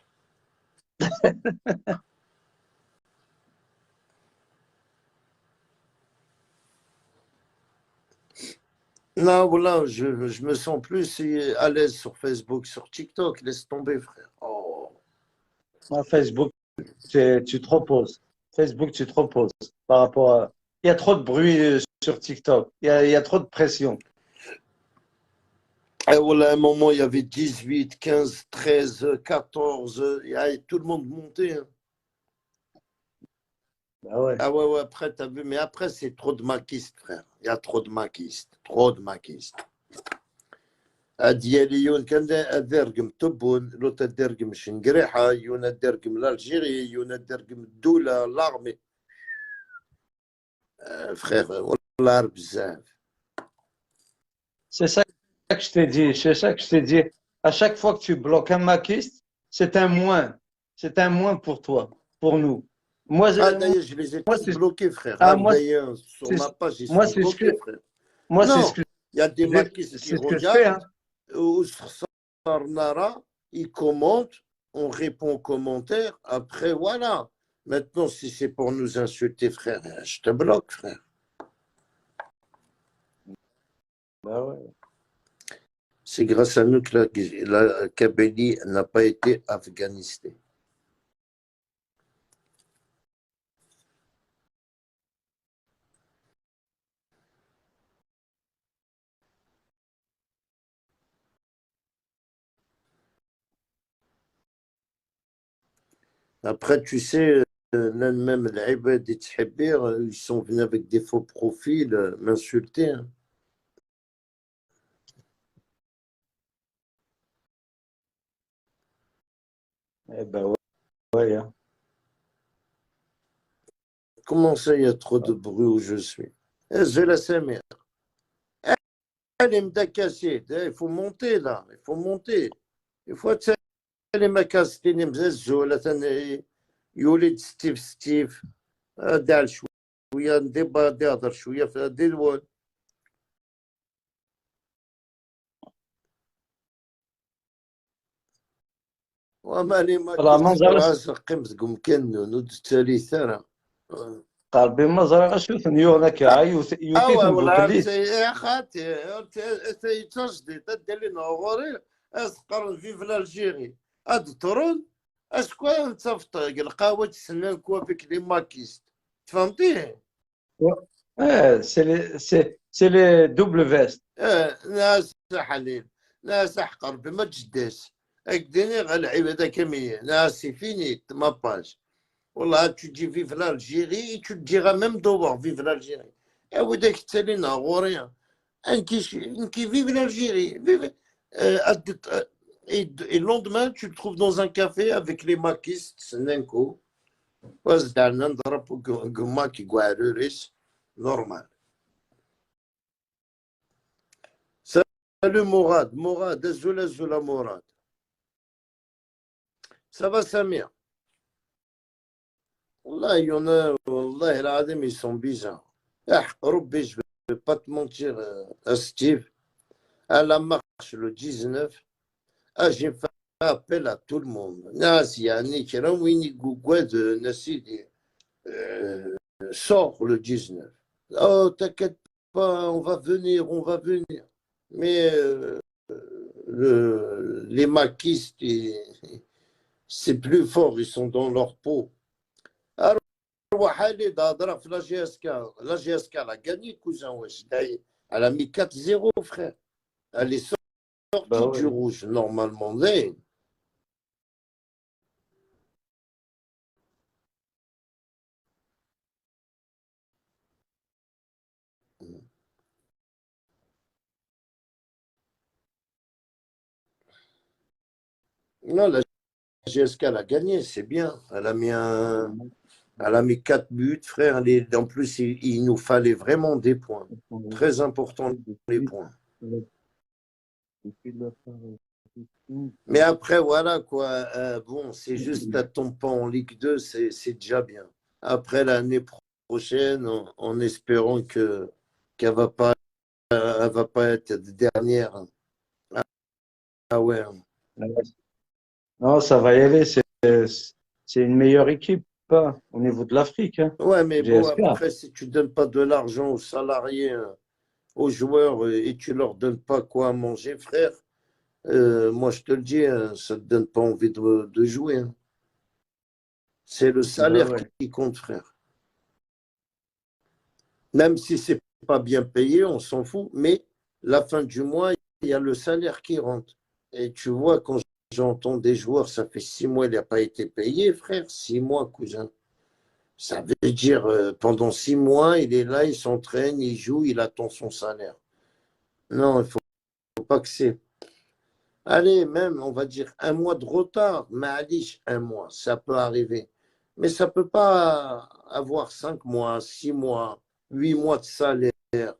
Non, voilà, je me sens plus à l'aise sur Facebook, sur TikTok. Laisse tomber, frère. Oh. Moi, Facebook, tu te reposes. Facebook, tu te reposes par rapport à. Il y a trop de bruit sur TikTok. Il y a trop de pression. Et voilà, à un moment, il y avait 18, 15, 13, 14. Tout le monde montait. Hein. Ah ouais. Ah ouais, ouais, après, t'as vu. Mais après, c'est trop de maquistes, frère. Il y a trop de maquistes. Trop de maquistes. ديالي يون كان الدرقم تبون لو تدرقم شنقريحة يون الدرقم الالجيري يون الدرقم الدولة لارمي فخير والله بزاف. C'est ça que je t'ai dit. C'est ça que je t'ai dit. À chaque fois que tu bloques un maquiste, c'est un moins. C'est un moins pour toi, pour nous. Moi, Ah d'ailleurs je les ai moi tous c'est bloqués frère. ah, Ah, moi, d'ailleurs sur ma page ils moi, sont c'est ce bloqués que, frère. moi, c'est ce Non, que, il y a des maquistes qui c'est ce que je fais. Hein. regardent ou Nara, ils commentent, on répond aux commentaires, après voilà. Maintenant si c'est pour nous insulter frère, je te bloque frère. Bah ouais. C'est grâce à nous que la Kabylie n'a pas été afghanistée. Après, tu sais, même les Ibad et Tchibir, ils sont venus avec des faux profils m'insulter. Hein. Eh ben ouais, ouais, hein. Comment ça, il y a trop de bruit où je suis? Je la Samir. Elle est m'dakassée. Il faut monter là. Il faut monter. Il faut être les makastini mzazou. Là, يولد ستيف دال شويه نديبا ديهضر شويه في هذه الوان. ومالي ما طلع منظر كيتراس قيمت قم كنون الثالثة. قلبي مزرعة شوف نيونا كاع يوتيتم ولا بوكليس. يا خاتي تجدي تدلي نغوري اسقر في الجيري اد ترون اسكو انت في القهوه تسنن كوافيك لي ماكيست فهمتي؟ سي لي دوبل فيست. ناس حليل ناس حقر بما تجداش اكديني غالعيب هذا كمية ناس فيني ما باج والله tu dis vive l'Algérie et tu te diras même devoir vive l'Algérie. Et vous dites que c'est les Nagoriens. Qui vive l'Algérie. Et le lendemain, tu te trouves dans un café avec les maquistes, Nenko. Normal. Salut Mourad. Mourad, Azula Mourad. Ça va Samir? والله il y en a, والله العظيم ils sont bizarres. ربي je vais pas te mentir Steve, à la marche le 19, j'ai fait appel à tout le monde. ناس يعني كرام وين يقعد نسيدي sort le 19. Oh t'inquiète pas, on va venir, on va venir. Mais les maquistes, c'est plus fort, ils sont dans leur peau. وحالي هضره في لا جي اس كا لا غاني كوزان واش elle a mis 4-0 frère. Elle est sortie du rouge normalement. Non, la GSK, elle a gagné, c'est bien. Elle a mis 4 buts, frère. En plus, il nous fallait vraiment des points. Très important, les points. Mais après, voilà, quoi. Bon, c'est juste, elle tombe pas en Ligue 2, c'est déjà bien. Après, l'année prochaine, en espérant qu'elle va pas être dernière. Ah ouais. Non, ça va y aller. C'est une meilleure équipe hein, au niveau de l'Afrique. Hein, Ouais, mais bon, GSK. après, si tu donnes pas de l'argent aux salariés, hein, aux joueurs, et tu leur donnes pas quoi à manger, frère, moi, je te le dis, hein, ça te donne pas envie de jouer. Hein. C'est le Bah salaire ouais. qui compte, frère. Même si c'est pas bien payé, on s'en fout, mais la fin du mois, il y a le salaire qui rentre. Et tu vois, quand j'entends des joueurs, ça fait 6 mois, il n'a pas été payé, frère, 6 mois, cousin. Ça veut dire, pendant 6 mois, il est là, il s'entraîne, il joue, il attend son salaire. Non, il faut pas que c'est. Allez, même, on va dire 1 mois de retard, mais allez, 1 mois, ça peut arriver. Mais ça peut pas avoir 5 mois, 6 mois, 8 mois de salaire. Là,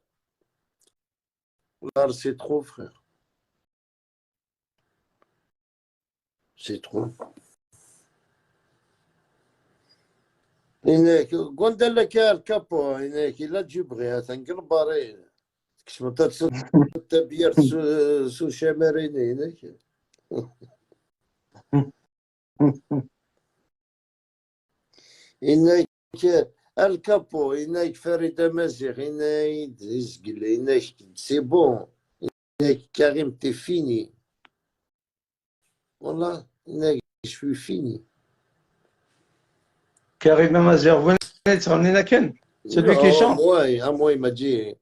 c'est trop, frère. C'est trop. هناك قلنا لك يا الكابو هناك لا تجبري تنقل بارين كش متى تبير سو شامرين هناك هناك الكابو هناك فريد مازيغ هناك يزقل هناك سي بون هناك كريم تي فيني والله هناك شوي فيني Karim Mazer, vous venez de se ramener Naken, celui qui chante. moi il m'a dit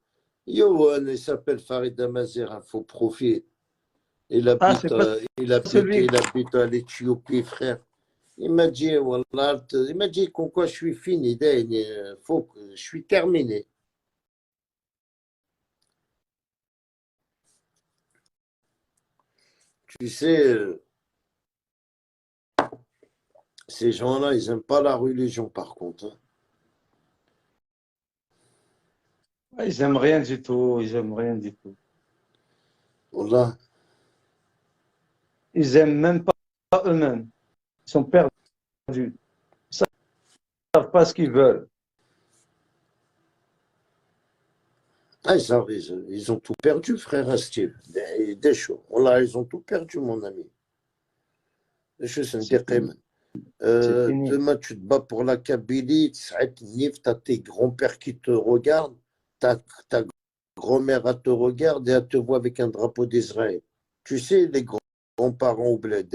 yo il s'appelle Farid Amazir un faux profil Ah, c'est pas celui. il habite à l'Éthiopie frère. Il m'a dit, wallah, il m'a dit comme quoi je suis fini, faut que je suis terminé. Tu sais, ces gens-là, ils n'aiment pas la religion par contre. Hein. Ah, ils aiment rien du tout. Ils aiment rien du tout. Wallah. Ils aiment même pas eux-mêmes. Ils sont perdus. Ils savent pas ce qu'ils veulent. Ah, ils ont tout perdu, frère Steve. Des choses. Wallah, ils ont tout perdu, mon ami. Des choses, c'est C'est fini. C'est fini. demain, tu te bats pour la Kabylie, tu as tes grands-pères qui te regardent, ta grand-mère elle te regarde et elle te voit avec un drapeau d'Israël. Tu sais, les grands-parents au bled,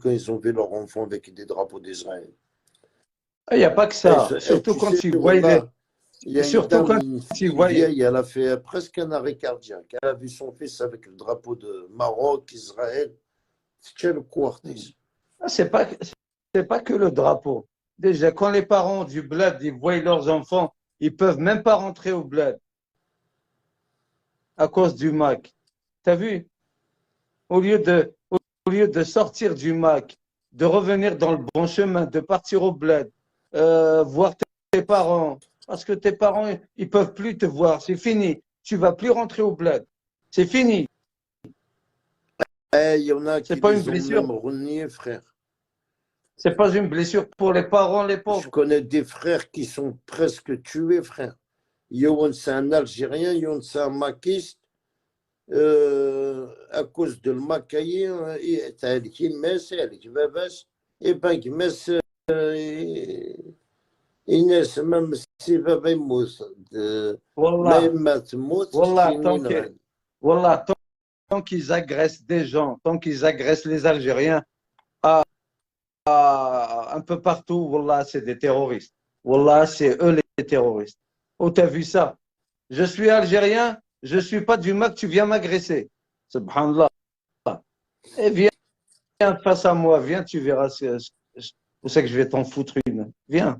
quand ils ont vu leur enfant avec des drapeaux d'Israël. Il n'y a pas que ça. Et Surtout tu quand sais, ils voient voilà, il y a une surtout dame, quand une ils fille voient. vieille, elle a fait presque un arrêt cardiaque. Elle a vu son fils avec le drapeau de Maroc, Israël. C'est le quartier. Ah, c'est pas que le drapeau. Déjà, quand les parents du bled, ils voient leurs enfants, ils peuvent même pas rentrer au bled à cause du Mac. T'as vu? Au lieu de sortir du Mac, de revenir dans le bon chemin, de partir au bled, voir tes parents, parce que tes parents, ils peuvent plus te voir. C'est fini. Tu vas plus rentrer au bled. C'est fini. Eh, il y en a C'est qui pas une les ont blessure. même reniés, frère. C'est pas une blessure pour les parents, les Je pauvres. connais des frères qui sont presque tués, frère. Yohan, c'est un Algérien, Yohan, c'est un maquiste. À cause de le macaillé, qui messe, qui va et ben qui messe, Inès, même si va mousse, Wallah, même mat mousse, wallah, chinois. wallah, tant qu'ils agressent des gens, tant qu'ils agressent les Algériens un peu partout, wallah, c'est des terroristes. Wallah, c'est eux les terroristes. Oh, t'as vu ça? Je suis algérien, je ne suis pas du Mac, tu viens m'agresser. Subhanallah. Et viens face à moi, viens, tu verras où c'est que je vais t'en foutre une. Viens.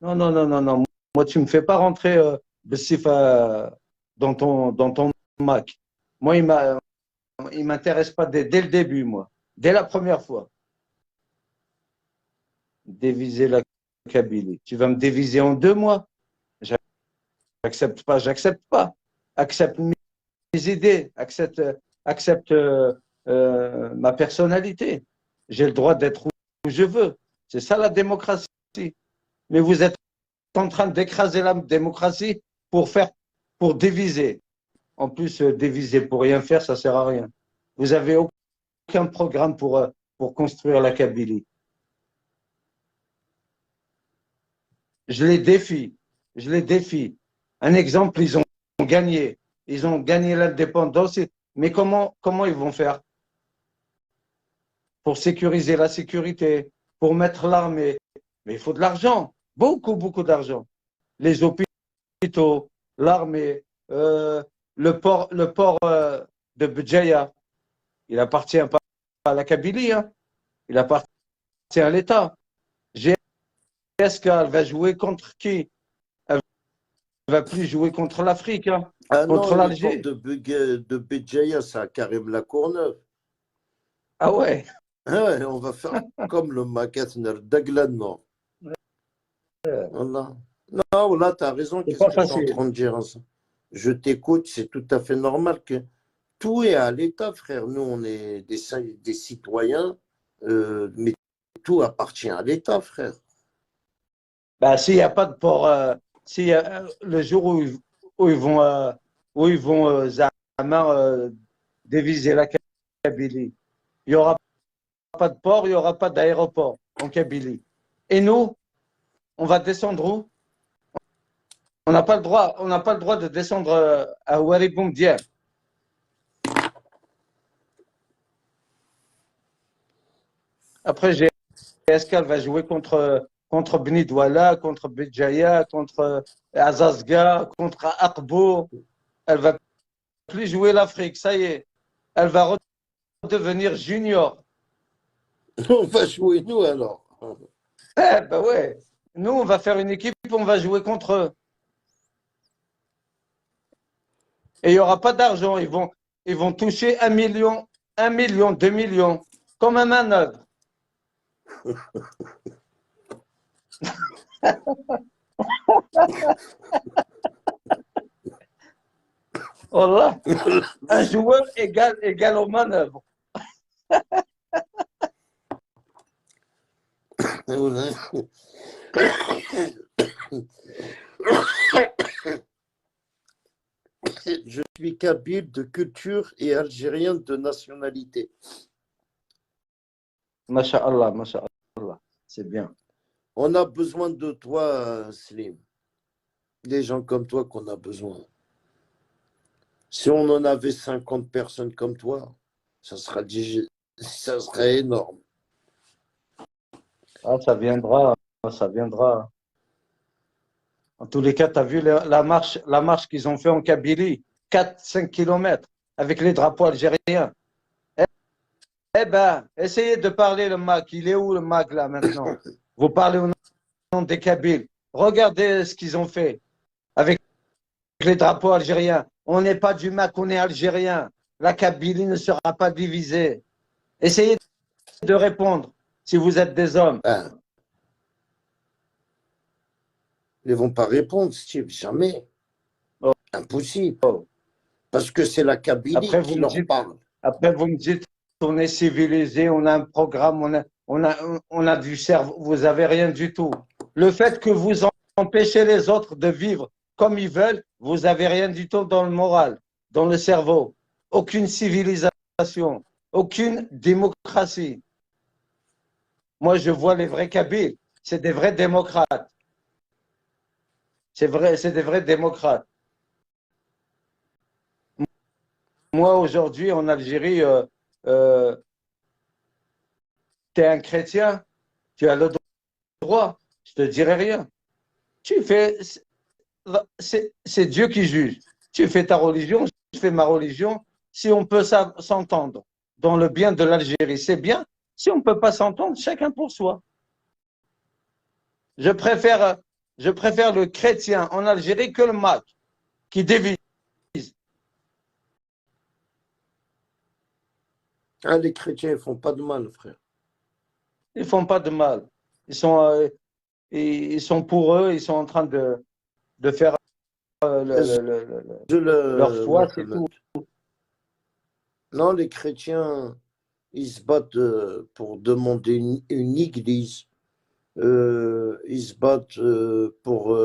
Non, non, non, non, non. Moi, tu ne me fais pas rentrer Bessif, dans ton Mac. Moi, il ne m'intéresse pas dès le début, moi. Dès la première fois. Déviser la Kabylie. Tu vas me déviser en 2 mois. J'accepte pas, j'accepte pas. Accepte mes idées, accepte ma personnalité. J'ai le droit d'être où je veux. C'est ça la démocratie. Mais vous êtes en train d'écraser la démocratie pour diviser. En plus, diviser pour rien faire, ça sert à rien. Vous avez aucun programme pour construire la Kabylie. Je les défie. Je les défie. Un exemple, ils ont gagné. Ils ont gagné l'indépendance. Mais comment ils vont faire pour sécuriser la sécurité, pour mettre l'armée? Mais il faut de l'argent. Beaucoup d'argent. Les hôpitaux, l'armée, le port de Béjaïa, il appartient pas à la Kabylie, hein. Il appartient à l'État. GSK, elle va jouer contre qui? Elle ne va plus jouer contre l'Afrique, hein, Ah contre non, le l'Algérie. port de Béjaïa, c'est à Karim la Courneuve. Ah ouais. Ah ouais, on va faire comme le Makatner d'Aglan. Voilà. Non, là, tu as raison. C'est Qu'est-ce pas que tu es en facile. train de dire? Je t'écoute, c'est tout à fait normal que tout est à l'État, frère. Nous, on est des citoyens, mais tout appartient à l'État, frère. Bah, s'il n'y a pas de port, le jour où ils vont Zama, déviser la Kabylie, il n'y aura pas de port, il n'y aura pas d'aéroport en Kabylie. Et nous, on va descendre où? On n'a pas le droit de descendre à Ouariboum d'hier. Après, GSK va jouer contre Beni Douala, contre Béjaïa, contre Azazga, contre Akbo. Elle va plus jouer l'Afrique, ça y est. Elle va redevenir junior. On va jouer nous alors. Eh ben ouais. Nous, on va faire une équipe, on va jouer contre eux. Et il n'y aura pas d'argent. Ils vont toucher 1 million, 2 millions, comme un manœuvre. Voilà. Un joueur égal aux manœuvres. Je suis kabyle de culture et algérien de nationalité. Masha'Allah, Masha'Allah. C'est bien. On a besoin de toi, Slim. Des gens comme toi qu'on a besoin. Si on en avait 50 personnes comme toi, ça serait énorme. Ah, ça viendra, ça viendra. En tous les cas, tu as vu la marche qu'ils ont fait en Kabylie, 4-5 kilomètres, avec les drapeaux algériens. Eh ben, essayez de parler le MAC. Il est où le MAC là maintenant? Vous parlez au nom des Kabyles. Regardez ce qu'ils ont fait avec les drapeaux algériens. On n'est pas du MAC, on est algérien. La Kabylie ne sera pas divisée. Essayez de répondre si vous êtes des hommes. Ah. Ils ne vont pas répondre, Steve, jamais. Oh. Impossible. Oh. Parce que c'est la Kabylie Après, qui leur parle. Après, vous me dites, on est civilisé, on a un programme, on a du cerveau. Vous n'avez rien du tout. Le fait que vous empêchez les autres de vivre comme ils veulent, vous n'avez rien du tout dans le moral, dans le cerveau. Aucune civilisation, aucune démocratie. Moi, je vois les vrais Kabyles. C'est des vrais démocrates. C'est vrai, c'est des vrais démocrates. Moi, aujourd'hui, en Algérie, tu es un chrétien, tu as le droit, je ne te dirai rien. C'est Dieu qui juge. Tu fais ta religion, je fais ma religion. Si on peut s'entendre dans le bien de l'Algérie, c'est bien. Si on ne peut pas s'entendre, chacun pour soi. Je préfère le chrétien en Algérie que le MAC qui divise. Ah, les chrétiens, ils font pas de mal, frère. Ils font pas de mal. Ils sont pour eux, ils sont en train de faire leur foi, c'est Mohamed. tout. Non, les chrétiens, ils se battent pour demander une église. Ils se battent pour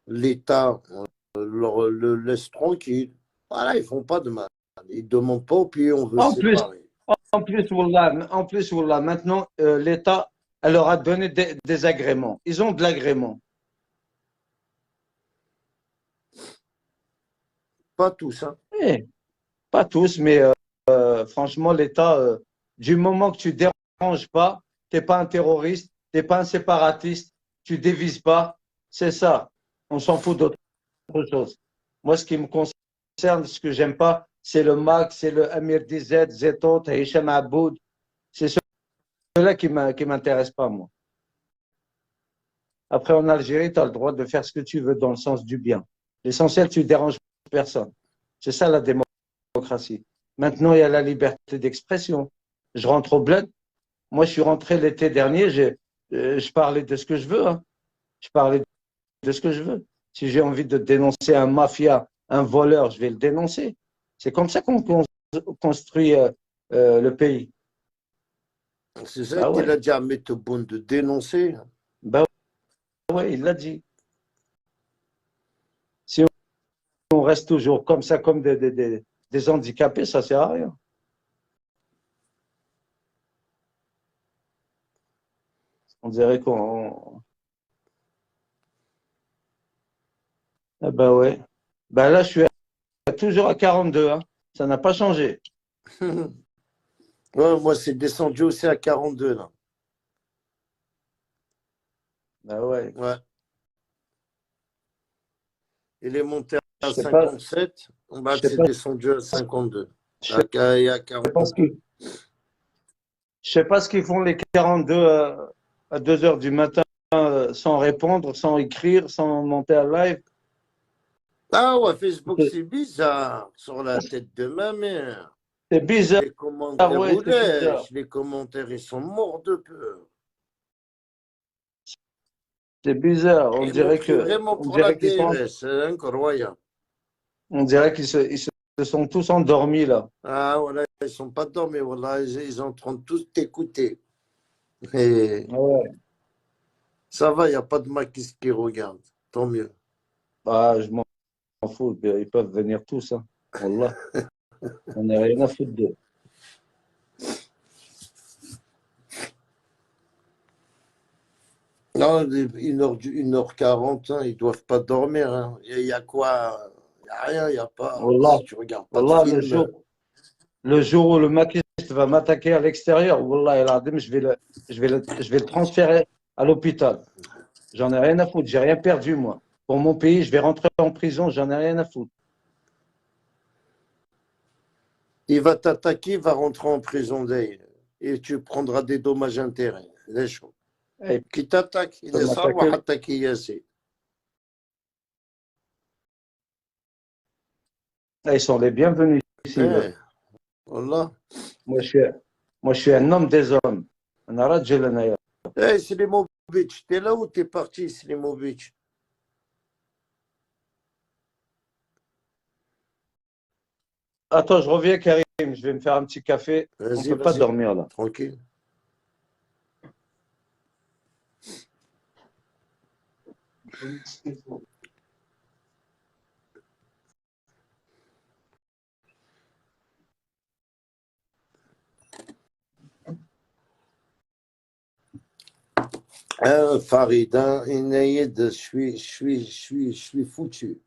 l'État, le laisse tranquille. Voilà, ils font pas de mal. Ils demandent pas, puis on veut En plus, séparer. Wallah, maintenant, l'État, elle leur a donné des agréments. Ils ont de l'agrément. Pas tous, hein. Eh, pas tous, mais franchement, l'État, du moment que tu ne déranges pas, tu n'es pas un terroriste, tu n'es pas un séparatiste, tu ne divises pas, c'est ça. On s'en fout d'autre chose. Moi, ce qui me concerne, ce que j'aime pas, c'est le MAC, c'est le Amir Dizet, Zetot, Hicham Aboud. C'est ceux-là qui ne m'intéressent pas, moi. Après, en Algérie, tu as le droit de faire ce que tu veux dans le sens du bien. L'essentiel, tu ne déranges personne. C'est ça la démocratie. Maintenant, il y a la liberté d'expression. Je rentre au bled. Moi, je suis rentré l'été dernier, je parlais de ce que je veux. Hein. Je parlais de ce que je veux. Si j'ai envie de dénoncer un mafia, un voleur, je vais le dénoncer. C'est comme ça qu'on construit le pays. C'est ça Bah qu'il a ouais, dit à Meteboun de dénoncer. bah ouais, il l'a dit. Si on reste toujours comme ça, comme des handicapés, ça ne sert à rien. On dirait qu'on... Ah bah ouais. Bah là, je suis toujours à 42. Hein. Ça n'a pas changé. Ouais, moi, c'est descendu aussi à 42, là. Bah ouais. Ouais. Il est monté Je à sais pas, 57, je bah, sais c'est pas, descendu à 52. je sais Il y a pas ce 42. qu'ils, je sais pas ce qu'ils font les 42 à 2 heures du matin sans répondre, sans écrire, sans monter à live. Ah ouais, Facebook, c'est bizarre. Sur la tête de ma mère. C'est bizarre, Les commentaires ouais, c'est bizarre. roulent. Les commentaires, ils sont morts de peur. C'est bizarre. Ils m'ont pris vraiment On pour la dirait qu'ils sont, DRS. C'est incroyable. on dirait ils se sont tous endormis là. Ah voilà, ils sont pas dormis. Voilà, ils sont en train de tous t'écouter. Et Ah ouais. ça va, il n'y a pas de maquis qui regarde. Tant mieux. Ah, je m'en fous. Ils peuvent venir tous. Hein. Wallah. On n'a rien à foutre d'eux. Non, 1h40, hein, ils doivent pas dormir. Hein. Il y a quoi? Il n'y a rien, il n'y a pas. Wallah. Si tu regardes pas de Wallah, film. le jour où le maquiste va m'attaquer à l'extérieur, Wallah, el Adim, je vais le transférer à l'hôpital. J'en ai rien à foutre. J'ai rien perdu, moi. Pour mon pays, je vais rentrer en prison. J'en ai rien à foutre. Il va t'attaquer, il va rentrer en prison d'ailleurs. Et tu prendras des dommages intérêts. Les choses. Eh, il Qui t'attaque? Il peut est ça ou m'attaquer. attaquer Yassé. Eh, ils sont les bienvenus s'ils veulent. Eh, voilà. Moi, je suis, moi, je suis un homme des hommes. Un rajul anaya. Eh, Slimovic, t'es là ou t'es parti, Slimovic? Attends, je reviens, Karim. Je vais me faire un petit café. On ne Vas-y, peut pas vas-y. dormir là. Tranquille. Farida, Inaïd, je suis foutu.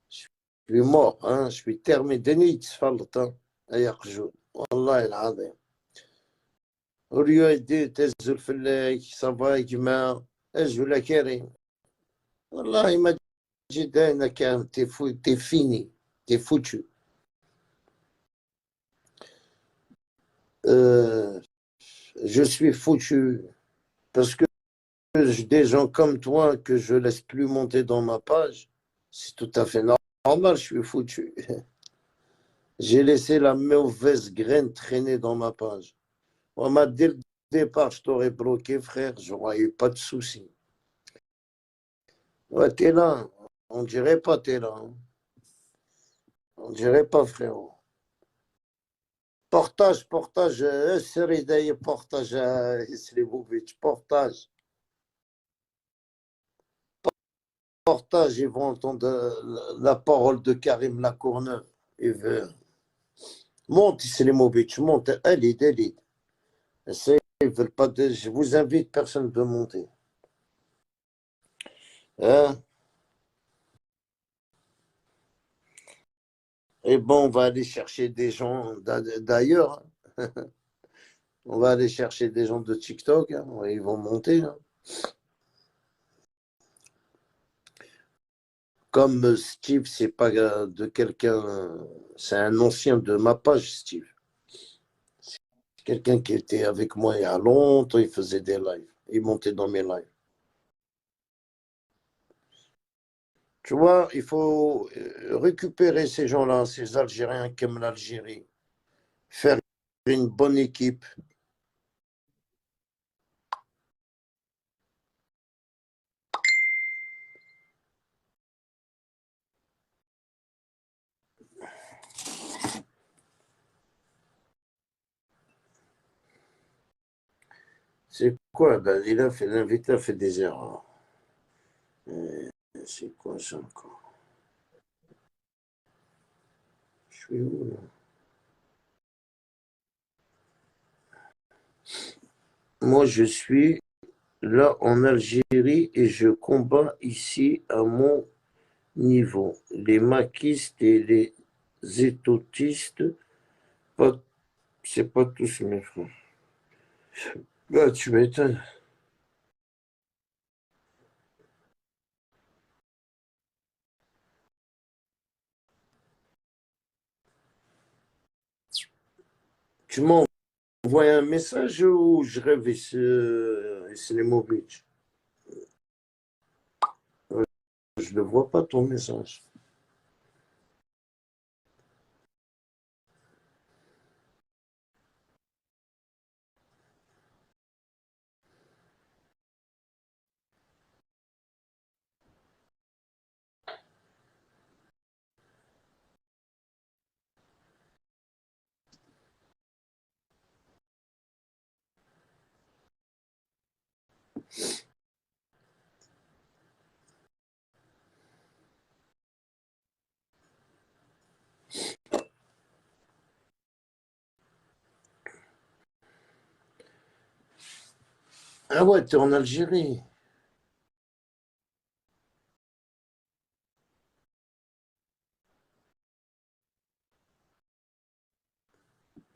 Je suis mort, hein. Je suis terminé. Denis, تفلت, hein. يقجو. والله العظيم. وريو يدي تزل في الليل صباح يا جماعة أجوا لا كريم والله ما جيت هنا كان تي فيني تي فوتو je suis foutu parce que des gens comme toi que je laisse plus monter dans ma page, c'est tout à fait normal, je suis foutu. J'ai laissé la mauvaise graine traîner dans ma page. Moi, dès le départ, je t'aurais bloqué, frère, j'aurais eu pas de souci. Ouais, t'es là. On dirait pas, t'es là. Hein. On dirait pas, frérot. Portage, portage, Seridaï, portage, Slibovic, portage. Portage, ils vont entendre la parole de Karim Lacourneuve. Il veut. Monte, Slibovic, monte, Elide. Ils veulent pas de... Je vous invite, personne ne peut monter. Hein? Et bon, on va aller chercher des gens d'ailleurs. On va aller chercher des gens de TikTok. Hein. Ils vont monter. Hein. Comme Steve, c'est pas de quelqu'un, c'est un ancien de ma page, Steve. C'est quelqu'un qui était avec moi il y a longtemps, il faisait des lives. Il montait dans mes lives. Tu vois, il faut récupérer ces gens-là, ces Algériens qui aiment l'Algérie, faire une bonne équipe. C'est quoi? Ben, l'invité a fait des erreurs. C'est quoi ça encore? Je suis où là? Moi, je suis là en Algérie et je combats ici à mon niveau. Les maquistes et les étotistes, c'est pas tous mes frères. Ah, tu m'étonnes. Tu m'envoies un message ou je rêve Islimovic? Je ne vois pas ton message. Ah ouais, t'es en Algérie.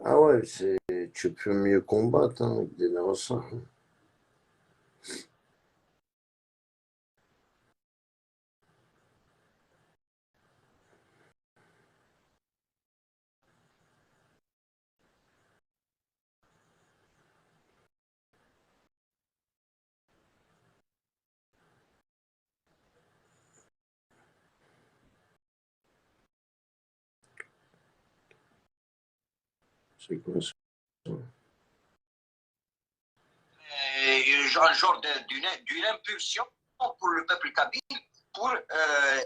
Ah ouais, tu peux mieux combattre hein, avec des Narasans. C'est quoi ça? Un genre d'une impulsion pour le peuple kabyle pour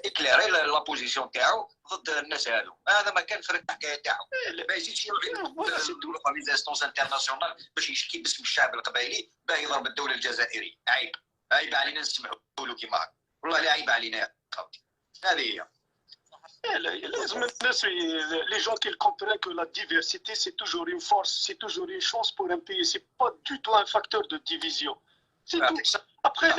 éclairer la position تاعو ضد الناس هذو. هذا ما كان في الحكايه تاعو. ما يزيدش يروح لي انستونس انترناسيونال باش يشكي باسم الشعب القبائلي باه يضرب الدوله الجزائريه. عيب. عيب علينا نسمعوا له كيما هكا. والله لا عيب علينا يا خاوتي. هذه هي. Les gens qui comprennent que la diversité, c'est toujours une force, c'est toujours une chance pour un pays. C'est pas du tout un facteur de division. C'est tout. Après,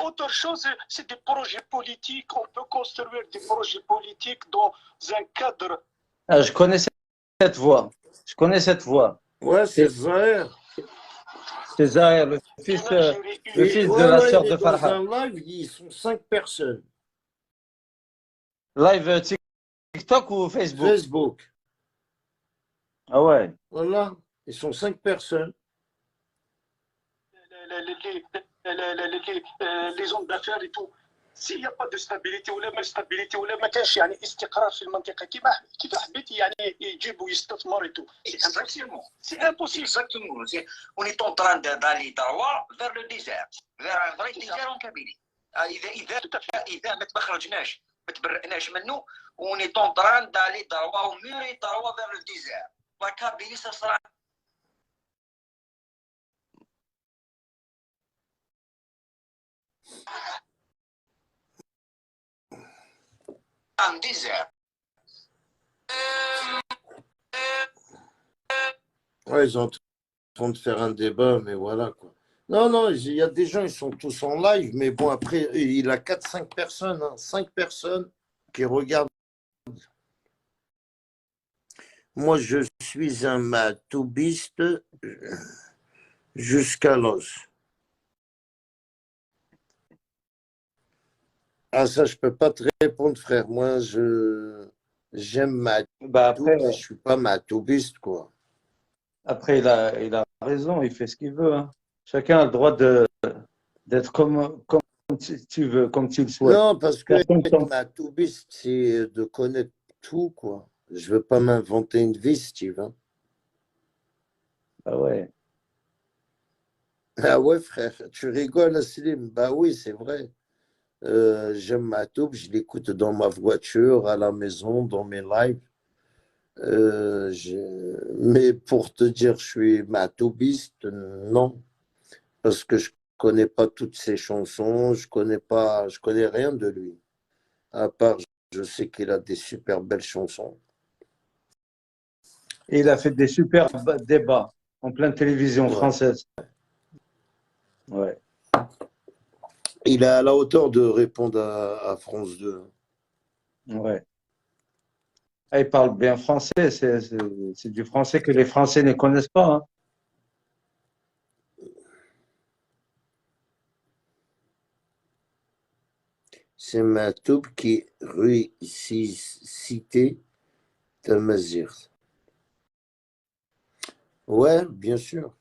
autre chose, c'est des projets politiques. On peut construire des projets politiques dans un cadre. Ah, je connais cette voix. Je connais cette voix. Ouais, c'est Zahir. C'est Zahir, le fils de la sœur de Farha. Dans un live, ils sont 5 personnes. Live TikTok ou Facebook? Facebook. Ah ouais. Voilà, ils sont 5 personnes. Les hommes d'affaires et tout. s'il n'y a pas de stabilité ولا ما stabilité ولا ما كانش يعني استقرار في المنطقه كيف حبيتي يعني يجيبوا يستثمروا et tout. Exactement. C'est impossible. Exactement. On est en train d'aller droit vers le désert, vers un vrai désert en Kabylie. إذا ما تخرجناش ما تبرئناش منه on est en train d'aller droit au mur et droit vers le désert. La Kabylie, ça sera un désert. Ouais, ils sont en train de faire un débat, mais voilà quoi. Non, non, il y a des gens, ils sont tous en live, mais bon, après, il a 4-5 personnes, hein, 5 personnes qui regardent. Moi, je suis un matoubiste jusqu'à l'os. Ah, ça, je peux pas te répondre, frère. Moi, j'aime ma Bah après, mais je suis pas matoubiste, quoi. après il a raison, il fait ce qu'il veut, hein. Chacun a le droit d'être comme tu veux, comme tu le souhaites. Non, parce que Personne être t'en- matoubiste, c'est de connaître tout, quoi. Je veux pas m'inventer une vie, Steve. Hein. Ah ouais. Ah ouais, frère, tu rigoles, Slim. Bah oui, c'est vrai. J'aime ma tube, je l'écoute dans ma voiture, à la maison, dans mes lives. Mais pour te dire, je suis matoubiste, non, parce que je connais pas toutes ses chansons, je connais rien de lui. À part, je sais qu'il a des super belles chansons. Et il a fait des super débats en pleine télévision Ouais. française. Ouais. Il est à la hauteur de répondre à France 2. Ouais. Ah, il parle bien français, c'est du français que les Français ne connaissent pas, hein. C'est ma tube qui réussit ta mesure. Ouais, bien sûr.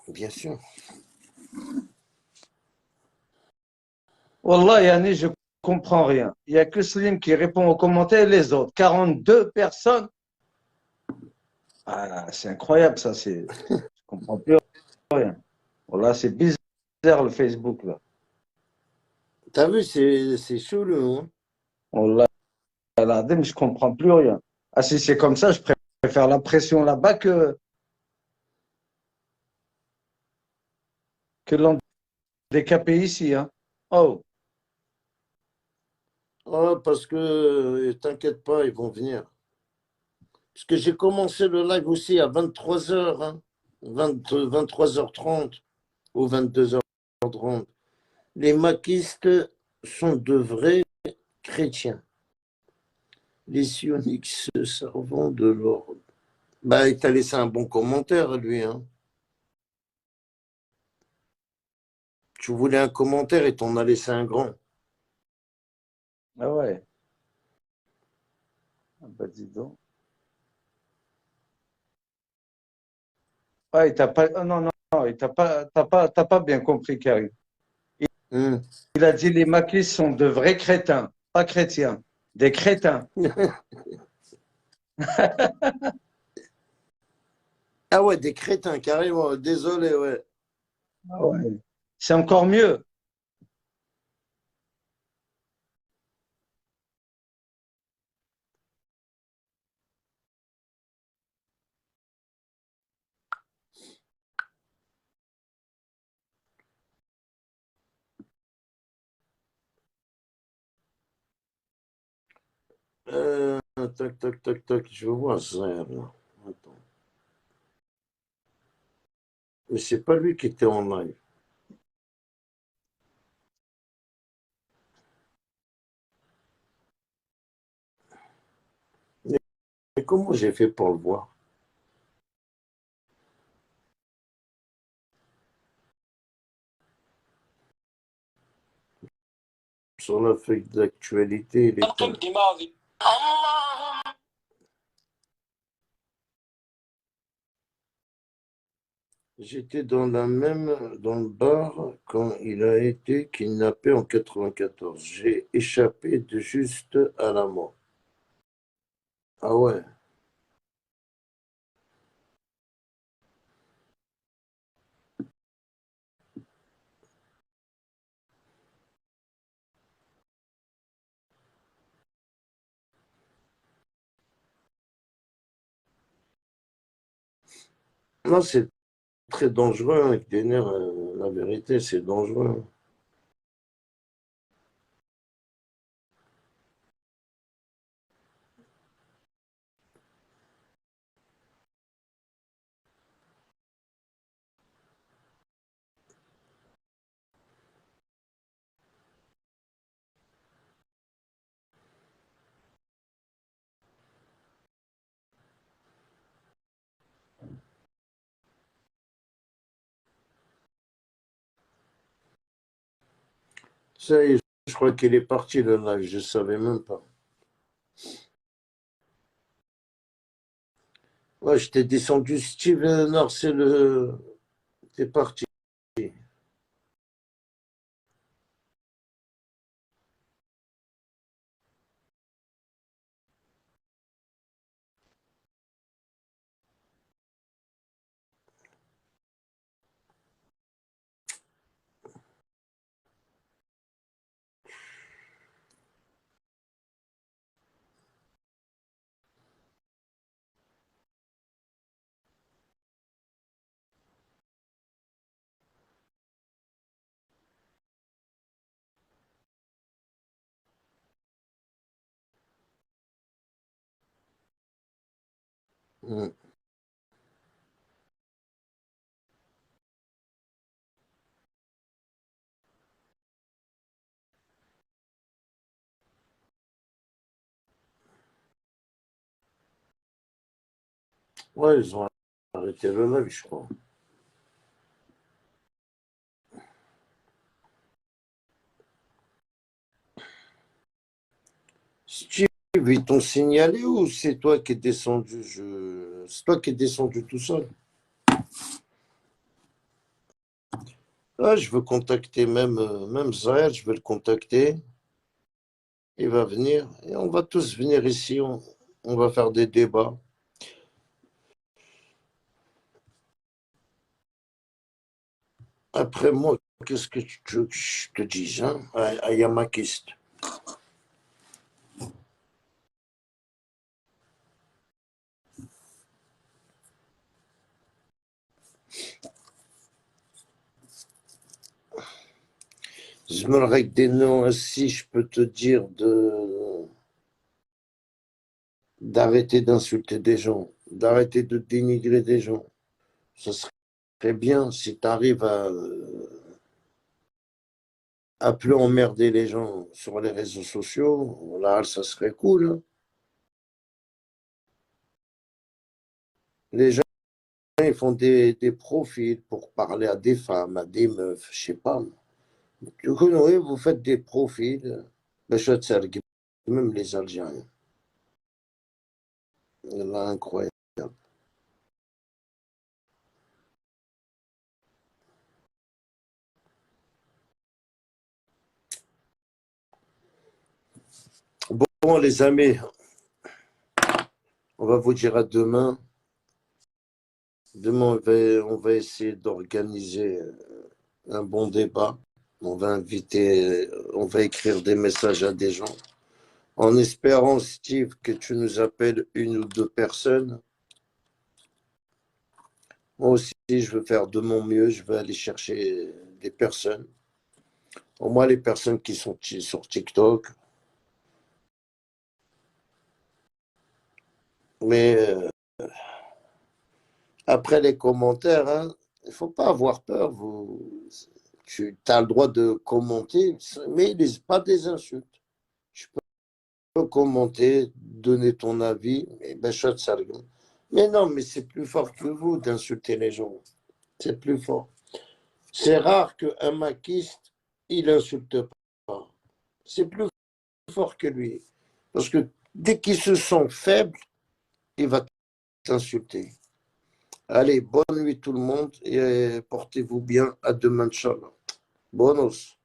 Bien sûr. Wallah, Yanni, je comprends rien. Il n'y a que Slim qui répond aux commentaires et les autres. 42 personnes. Ah, c'est incroyable, ça. Je comprends plus rien. Wallah, c'est bizarre le Facebook, là. T'as vu, c'est chelou, hein? Wallah, je comprends plus rien. Ah, si c'est comme ça, je préfère la pression là-bas que l'handicapé ici, hein. Oh, Oh, parce que t'inquiète pas, ils vont venir. Parce que j'ai commencé le live aussi à 23h, hein, 23h30 ou 22h30. Les maquistes sont de vrais chrétiens. Les sioniques se servant de l'ordre. Bah, il t'a laissé un bon commentaire, lui. Hein. Tu voulais un commentaire et t'en as laissé un grand. ah ouais. Ah bah, dis donc. Ah, il t'a pas, oh, non, non, non, il t'as pas bien compris, Karim. Hum. Il a dit les maquis sont de vrais crétins, pas chrétiens, des crétins. Ah ouais, des crétins, carrément. Désolé, ouais. Ah ouais. C'est encore mieux. Tac, tac, tac, tac. Je vois ça, là. Attends. Mais c'est pas lui qui était en live. Mais comment j'ai fait pour le voir? Sur la feuille d'actualité, il était. J'étais dans dans le bar quand il a été kidnappé en 94. J'ai échappé de juste à la mort. Ah ouais. Non, c'est très dangereux avec des nerfs. La vérité, c'est dangereux. Ça y est, je crois qu'il est parti le live. Je savais même pas. Ouais, je t'ai descendu, Steve Nord, c'est le. T'es parti. Mm. Ouais, ils ont arrêté le live, je crois. Steve, ils t'ont signalé ou c'est toi qui es descendu C'est toi qui es descendu tout seul. Ah, je veux contacter même Zahir, je vais le contacter. Il va venir et on va tous venir ici. On va faire des débats. Après moi, qu'est-ce que tu veux que je te dise, hein, à Yamakist? Je me règle des noms ainsi, je peux te dire d'arrêter d'insulter des gens, d'arrêter de dénigrer des gens. Ce serait bien si tu arrives à plus emmerder les gens sur les réseaux sociaux. Là, ça serait cool, hein. Les gens, ils font des profils pour parler à des femmes, à des meufs, je sais pas. Du coup, oui, vous faites des profils. Ben, je te sers, même les Algériens. Là, incroyable. Bon, les amis, on va vous dire à demain. Demain, on va essayer d'organiser un bon débat. On va écrire des messages à des gens. En espérant, Steve, que tu nous appelles une ou deux personnes. Moi aussi, je veux faire de mon mieux. Je veux aller chercher des personnes. Au moins, les personnes qui sont sur TikTok. Mais après les commentaires, hein, il ne faut pas avoir peur. Tu as le droit de commenter, mais pas des insultes. Tu peux commenter, donner ton avis, mais ben, ça. Mais non, mais c'est plus fort que vous d'insulter les gens. C'est plus fort. C'est rare qu'un maquiste, il insulte pas. C'est plus fort que lui. Parce que dès qu'il se sent faible, il va t'insulter. Allez, bonne nuit tout le monde et portez-vous bien. À demain, Inch'Allah. Bonus.